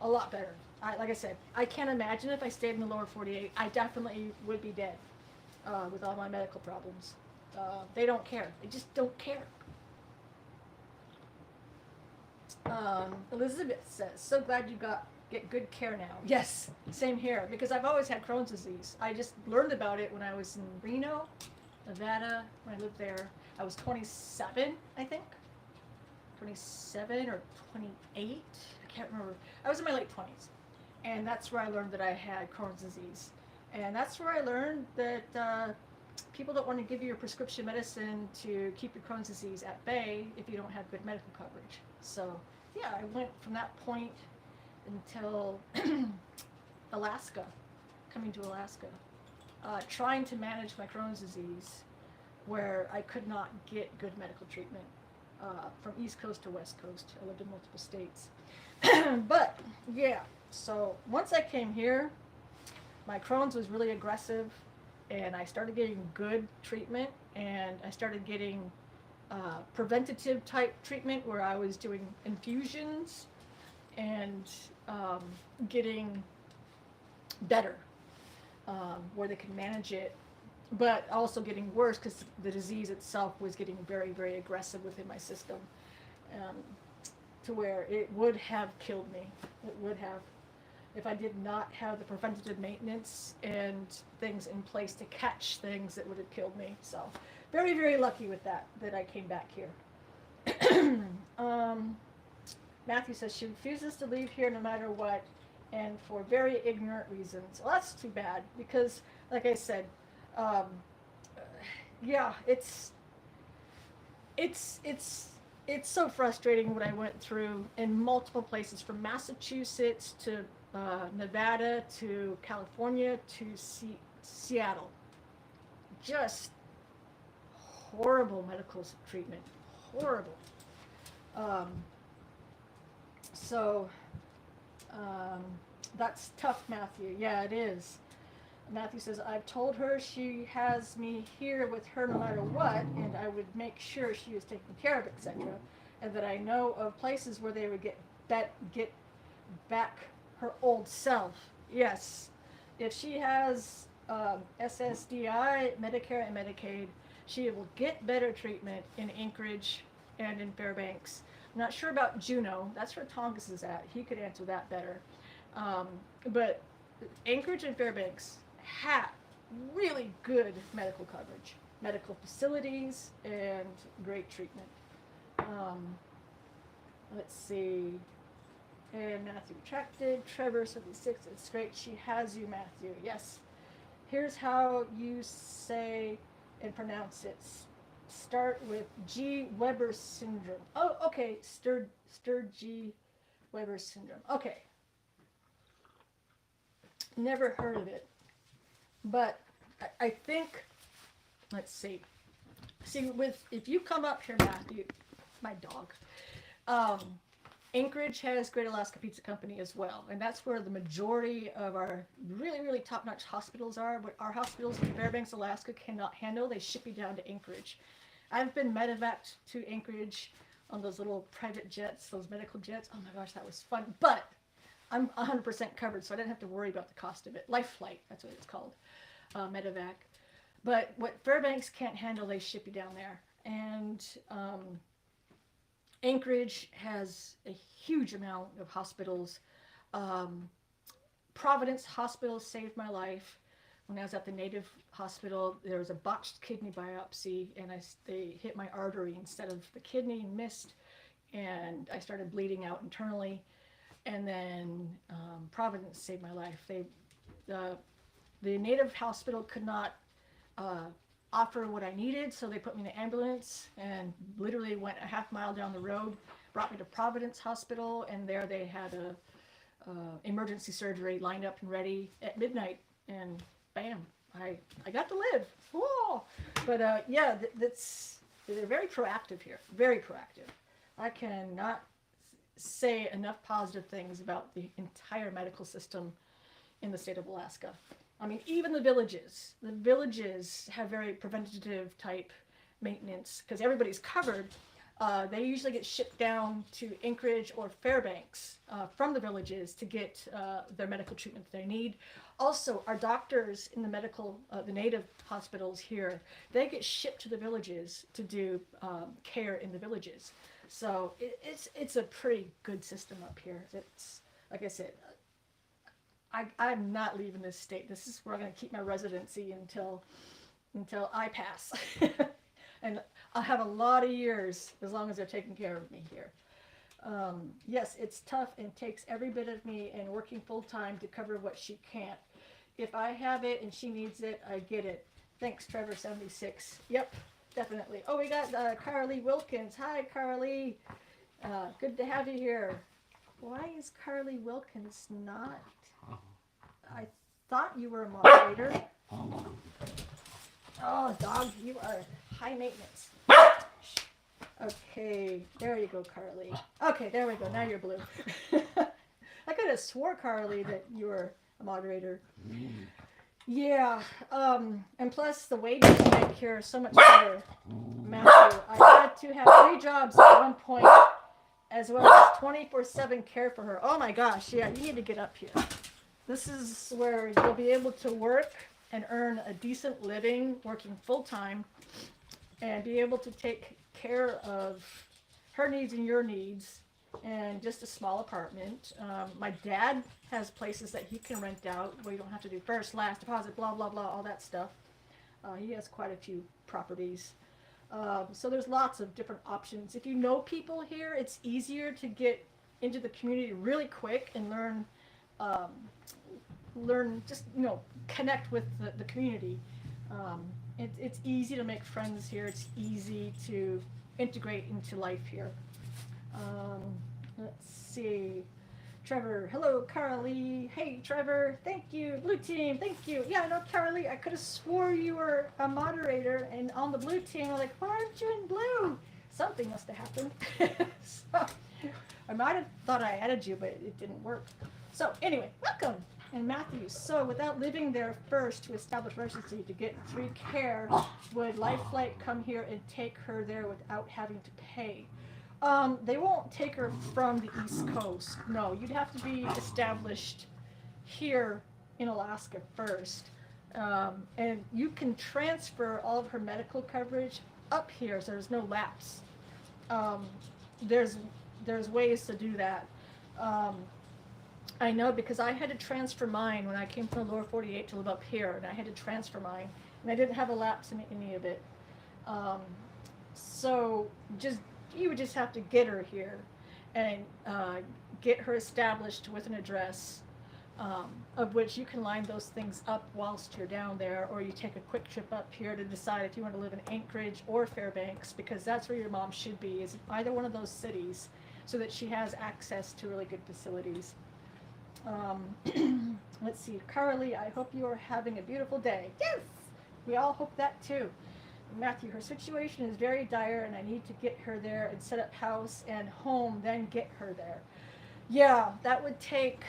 A lot better. Like I said, I can't imagine if I stayed in the lower 48, I definitely would be dead with all my medical problems. They don't care. They just don't care. Elizabeth says, so glad you get good care now. Yes, same here, because I've always had Crohn's disease. I just learned about it when I was in Reno, Nevada, when I lived there. I was 27, I think. 27 or 28, I can't remember. I was in my late 20s, and that's where I learned that I had Crohn's disease. And that's where I learned that people don't want to give you your prescription medicine to keep your Crohn's disease at bay if you don't have good medical coverage. So, yeah, I went from that point until Alaska, coming to Alaska, trying to manage my Crohn's disease where I could not get good medical treatment from East Coast to West Coast. I lived in multiple states. But, yeah, so once I came here, my Crohn's was really aggressive, and I started getting good treatment, and I started getting preventative type treatment where I was doing infusions and um, getting better, where they could manage it, but also getting worse because the disease itself was getting very, very aggressive within my system, um, to where it would have killed me. It would have, if I did not have the preventative maintenance and things in place to catch things that would have killed me. So, very, very lucky with that I came back here. um, Matthew says she refuses to leave here no matter what, and for very ignorant reasons. Well, that's too bad because, like I said, um, yeah, it's it's it's so frustrating what I went through in multiple places, from Massachusetts to Nevada to California to Seattle. Just horrible medical treatment, horrible. Um, so um, that's tough, Matthew. Yeah, it is. Matthew says, I've told her she has me here with her no matter what, and I would make sure she is taken care of, etc. And that I know of places where they would get back her old self. Yes. If she has SSDI, Medicare, and Medicaid, she will get better treatment in Anchorage and in Fairbanks. I'm not sure about Juneau. That's where Tongass is at. He could answer that better. Um, but Anchorage and Fairbanks had really good medical coverage, medical facilities, and great treatment. Um, let's see. And Matthew retracted. Trevor 76. It's great. She has you, Matthew. Yes. Here's how you say and pronounce it. Start with G. Weber syndrome. Oh, okay. Sturge Weber syndrome. Okay. Never heard of it. But I think, let's see. See, if you come up here, Matthew, my dog, um, Anchorage has Great Alaska Pizza Company as well, and that's where the majority of our really, really top-notch hospitals are. But our hospitals in Fairbanks, Alaska cannot handle. They ship you down to Anchorage. I've been medevaced to Anchorage on those little private jets, those medical jets. Oh my gosh, that was fun. But I'm 100% covered, so I didn't have to worry about the cost of it. Life Flight, that's what it's called, medevac. But what Fairbanks can't handle, they ship you down there. And Anchorage has a huge amount of hospitals. Um, Providence Hospital saved my life. When I was at the Native Hospital, there was a botched kidney biopsy, and they hit my artery instead of the kidney and missed, and I started bleeding out internally. And then Providence saved my life. The Native Hospital could not offer what I needed, so they put me in the ambulance and literally went a half mile down the road, brought me to Providence Hospital, and there they had a emergency surgery lined up and ready at midnight, and bam, I got to live. Whoa! But yeah, they're very proactive here, very proactive. I cannot say enough positive things about the entire medical system in the state of Alaska. I mean, even the villages have very preventative type maintenance because everybody's covered. They usually get shipped down to Anchorage or Fairbanks from the villages to get their medical treatment that they need. Also, our doctors in the native hospitals here, they get shipped to the villages to do care in the villages. So it's a pretty good system up here. It's, like I said, I'm not leaving this state. This is where I'm going to keep my residency until I pass. And I'll have a lot of years as long as they're taking care of me here. Yes, it's tough and takes every bit of me and working full time to cover what she can't. if I have it and she needs it, I get it. Thanks, Trevor76. Yep, definitely. Oh, we got Carly Wilkins. Hi, Carly. Good to have you here. Why is Carly Wilkins not? I thought you were a moderator. Oh, dog, you are high maintenance. Okay, there you go, Carly. Okay, there we go. Now you're blue. I could have swore, Carly, that you were a moderator. Yeah, and plus the wages you make here are so much better. Matthew, I had to have 3 jobs at one point, as well as 24/7 care for her. Oh my gosh, yeah, you need to get up here. This is where you'll be able to work and earn a decent living, working full-time, and be able to take care of her needs and your needs, and just a small apartment. My dad has places that he can rent out where you don't have to do first, last, deposit, blah, blah, blah, all that stuff. He has quite a few properties. So there's lots of different options. If you know people here, it's easier to get into the community really quick and learn just, connect with the community. It's easy to make friends here. It's easy to integrate into life here. Let's see. Trevor, hello, Carly. Hey, Trevor, thank you. Blue team, thank you. Yeah, no, Carly, I could have swore you were a moderator, and on the blue team, I'm like, why aren't you in blue? Something must have happened. So, I might have thought I added you, but it didn't work. So, anyway, welcome. And Matthew, so without living there first to establish residency to get free care, would Lifelight come here and take her there without having to pay? They won't take her from the East Coast. No, you'd have to be established here in Alaska first. And you can transfer all of her medical coverage up here, so there's no lapse. There's ways to do that. I know because I had to transfer mine when I came from the lower 48 to live up here, and I had to transfer mine, and I didn't have a lapse in any of it. So you would just have to get her here and get her established with an address, of which you can line those things up whilst you're down there, or you take a quick trip up here to decide if you want to live in Anchorage or Fairbanks, because that's where your mom should be, is either one of those cities, so that she has access to really good facilities. Let's see, Carly, I hope you are having a beautiful day. Yes, we all hope that too. Matthew, her situation is very dire, and I need to get her there and set up house and home, then get her there. Yeah, that would take,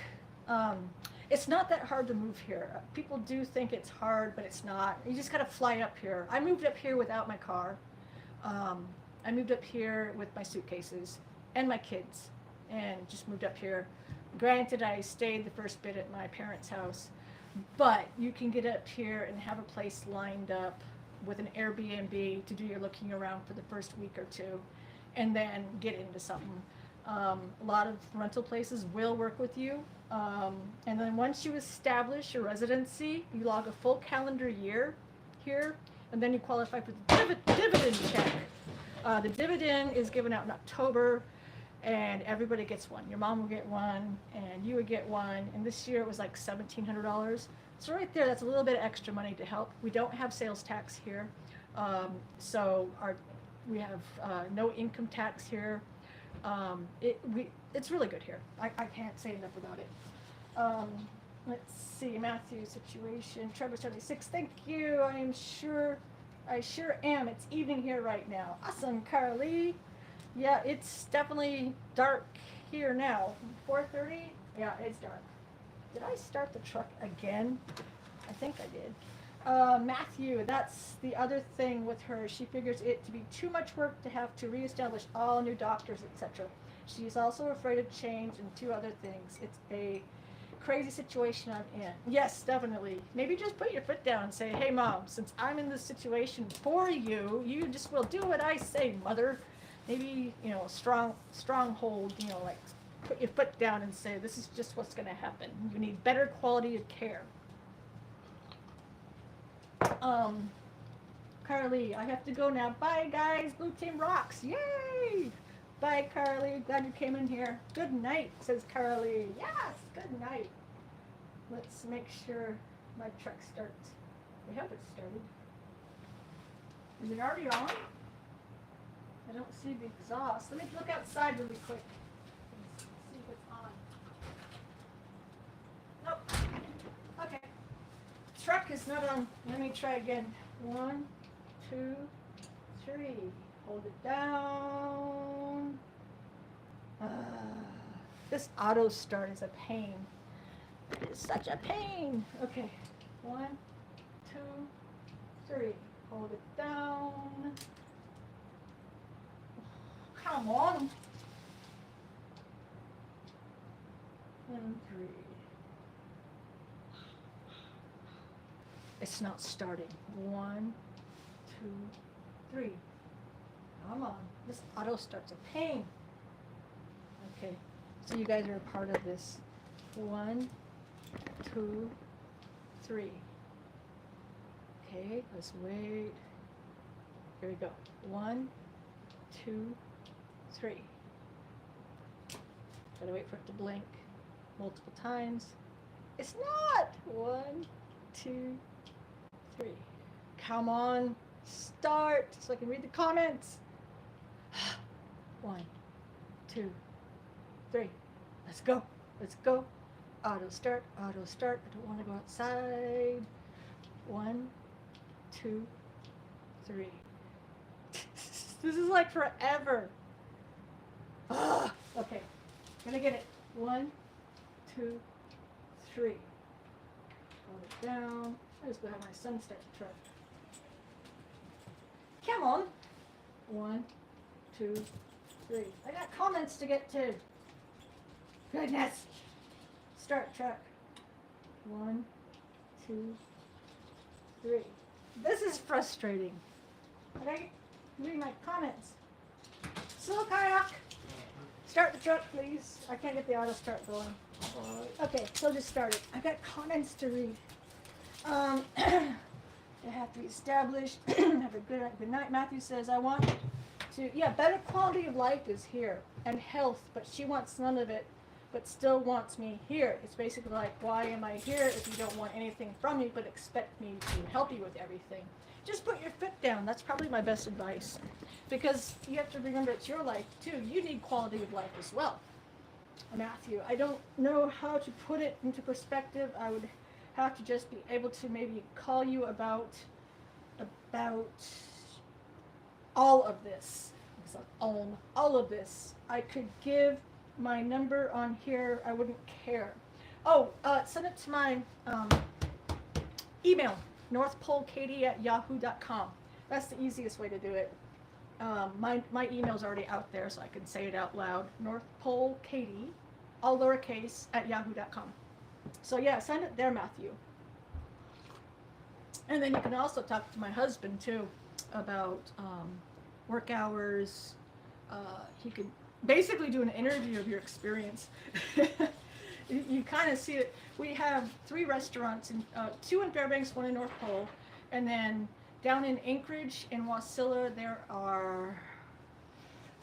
it's not that hard to move here. People do think it's hard, but it's not. You just gotta fly up here. I moved up here without my car. I moved up here with my suitcases and my kids, and just moved up here. Granted, I stayed the first bit at my parents' house, but you can get up here and have a place lined up with an Airbnb to do your looking around for the first week or two, and then get into something. A lot of rental places will work with you, and then once you establish your residency, you log a full calendar year here, and then you qualify for the dividend check. The dividend is given out in October, and everybody gets one. Your mom will get one, and you would get one, and this year it was like $1,700. So right there, that's a little bit of extra money to help. We don't have sales tax here, so we have no income tax here. It's really good here. I can't say enough about it. Let's see, Matthew's situation. Trevor 76, thank you. I sure am. It's evening here right now. Awesome, Carly. Yeah, it's definitely dark here now. 4:30? Yeah, it's dark. Did I start the truck again? I think I did. Matthew, that's the other thing with her. She figures it to be too much work to have to reestablish all new doctors, etc. She's also afraid of change and 2 other things. It's a crazy situation I'm in. Yes, definitely. Maybe just put your foot down and say, hey, Mom, since I'm in this situation for you, you just will do what I say, Mother. Maybe, a stronghold, like put your foot down and say, this is just what's going to happen. You need better quality of care. Carly, I have to go now. Bye, guys. Blue team rocks. Yay! Bye, Carly. Glad you came in here. Good night, says Carly. Yes, good night. Let's make sure. my truck starts. I hope it started. Is it already on? I don't see the exhaust. Let me look outside really quick. See if it's on. Nope. Okay. Truck is not on. Let me try again. 1, 2, 3. Hold it down. This auto start is a pain. It is such a pain. Okay. 1, 2, 3. Hold it down. Come on. 1, 3. It's not starting. 1, 2, 3. Come on. This auto start's a pain. Okay. So you guys are a part of this. 1, 2, 3. Okay, let's wait. Here we go. 1, 2, 3. Gotta wait for it to blink multiple times. It's not! 1, 2, 3. Come on, start so I can read the comments. 1, 2, 3. Let's go. Let's go. Auto start, auto start. I don't want to go outside. 1, 2, 3. This is like forever. Okay, gonna get it. 1, 2, 3. Hold it down. I just go have my son start the truck. Come on. 1, 2, 3. I got comments to get to. Goodness. Start truck. 1, 2, 3. This is frustrating. Okay, read my comments. Slow kayak. Start the truck, please. I can't get the auto start going. Okay, so just start it. I've got comments to read. They have to be established. Have a good night. Matthew says, I want to, better quality of life is here. And health, but she wants none of it, but still wants me here. It's basically like, why am I here if you don't want anything from me, but expect me to help you with everything? Just put your foot down. That's probably my best advice. Because you have to remember it's your life too. You need quality of life as well. Matthew, I don't know how to put it into perspective. I would have to just be able to maybe call you about all of this. All of this. I could give my number on here. I wouldn't care. Send it to my email, northpolekatie@yahoo.com. That's the easiest way to do it. My email's already out there, so I can say it out loud. northpolekatie, all lowercase, @yahoo.com. So yeah, send it there, Matthew. And then you can also talk to my husband too about work hours. He could basically do an interview of your experience. You kind of see it. We have 3 restaurants, 2 in Fairbanks, 1 in North Pole, and then down in Anchorage and Wasilla there are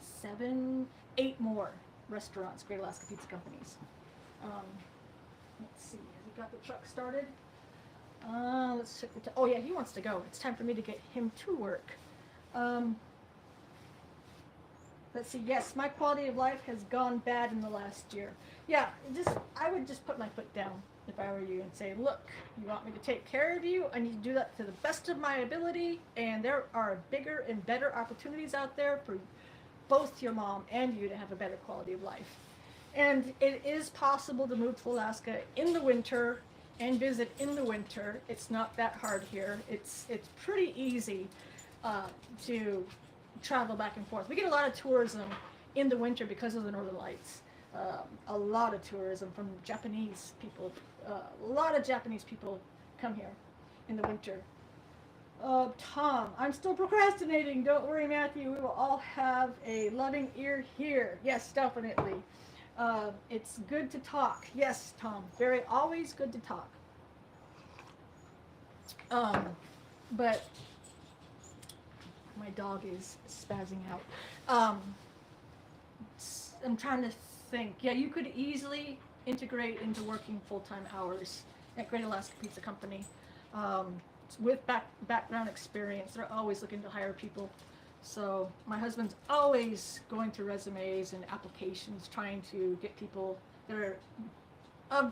7, 8 more restaurants, Great Alaska Pizza Companies. Let's see, has he got the truck started? Let's check the yeah, he wants to go. It's time for me to get him to work. Let's see, yes, my quality of life has gone bad in the last year. Yeah, I would just put my foot down if I were you and say, look, you want me to take care of you? I need to do that to the best of my ability, and there are bigger and better opportunities out there for both your mom and you to have a better quality of life. And it is possible to move to Alaska in the winter and visit in the winter. It's not that hard here. It's pretty easy to travel back and forth. We get a lot of tourism in the winter because of the Northern Lights. A lot of tourism from Japanese people. A lot of Japanese people come here in the winter. Tom, I'm still procrastinating. Don't worry, Matthew. We will all have a loving ear here. Yes, definitely. It's good to talk. Yes, Tom. Always good to talk. But my dog is spazzing out. I'm trying to think. Yeah, you could easily integrate into working full-time hours at Great Alaska Pizza Company. With background experience, they're always looking to hire people. So my husband's always going through resumes and applications, trying to get people that are of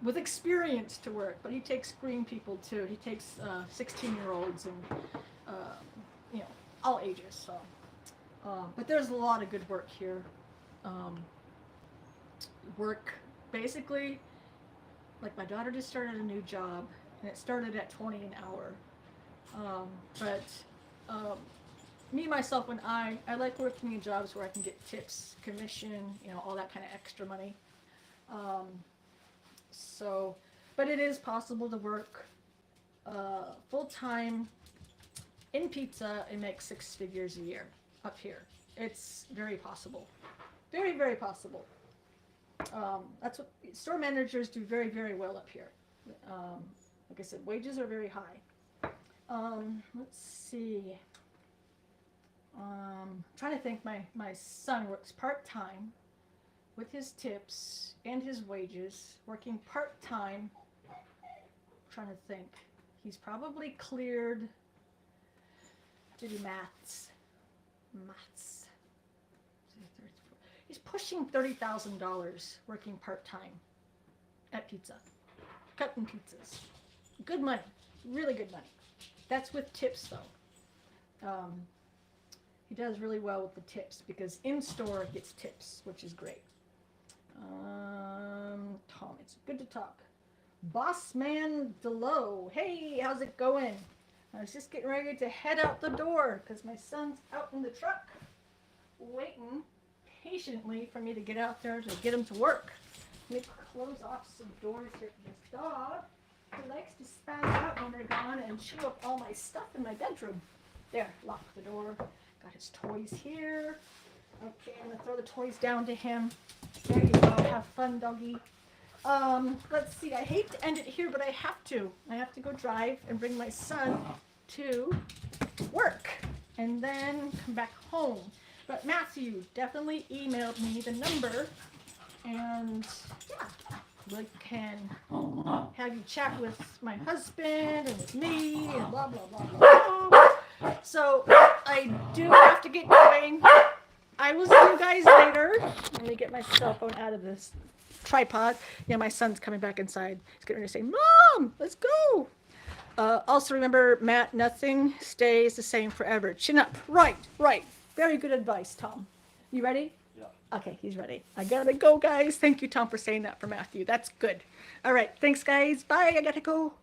with experience to work. But he takes green people too. He takes 16-year-olds and you know, all ages. So, but there's a lot of good work here. Work basically, like my daughter just started a new job, and it started at 20 an hour. But me myself, when I like working in jobs where I can get tips, commission, you know, all that kind of extra money. So, but it is possible to work full time in pizza and make 6 figures a year up here. It's very possible, very, very possible. That's what store managers do very, very well up here. Like I said, wages are very high. Let's see. Trying to think, my son works part-time with his tips and his wages, working part-time. Trying to think. He's probably cleared to do maths. He's pushing $30,000 working part-time at pizza, cutting pizzas. Good money, really good money. That's with tips though. He does really well with the tips because in-store gets tips, which is great. Tom, it's good to talk. Bossman Delow, hey, how's it going? I was just getting ready to head out the door because my son's out in the truck waiting patiently for me to get out there to get him to work. Let me close off some doors here for this dog. He likes to spaz out when we're gone and chew up all my stuff in my bedroom. There, lock the door. Got his toys here. Okay, I'm gonna throw the toys down to him. There you go, have fun, doggy. Let's see, I hate to end it here, but I have to. I have to go drive and bring my son to work and then come back home. But Matthew definitely emailed me the number, and yeah, we can have you chat with my husband and with me and blah, blah, blah, blah, blah. So I do have to get going. I will see you guys later. Let me get my cell phone out of this tripod. Yeah, my son's coming back inside. He's going to say, Mom, let's go. Also remember, Matt, nothing stays the same forever. Chin up. Right. Very good advice, Tom. You ready? Yeah. Okay, he's ready. I gotta go, guys. Thank you, Tom, for saying that for Matthew. That's good. All right. Thanks, guys. Bye. I gotta go.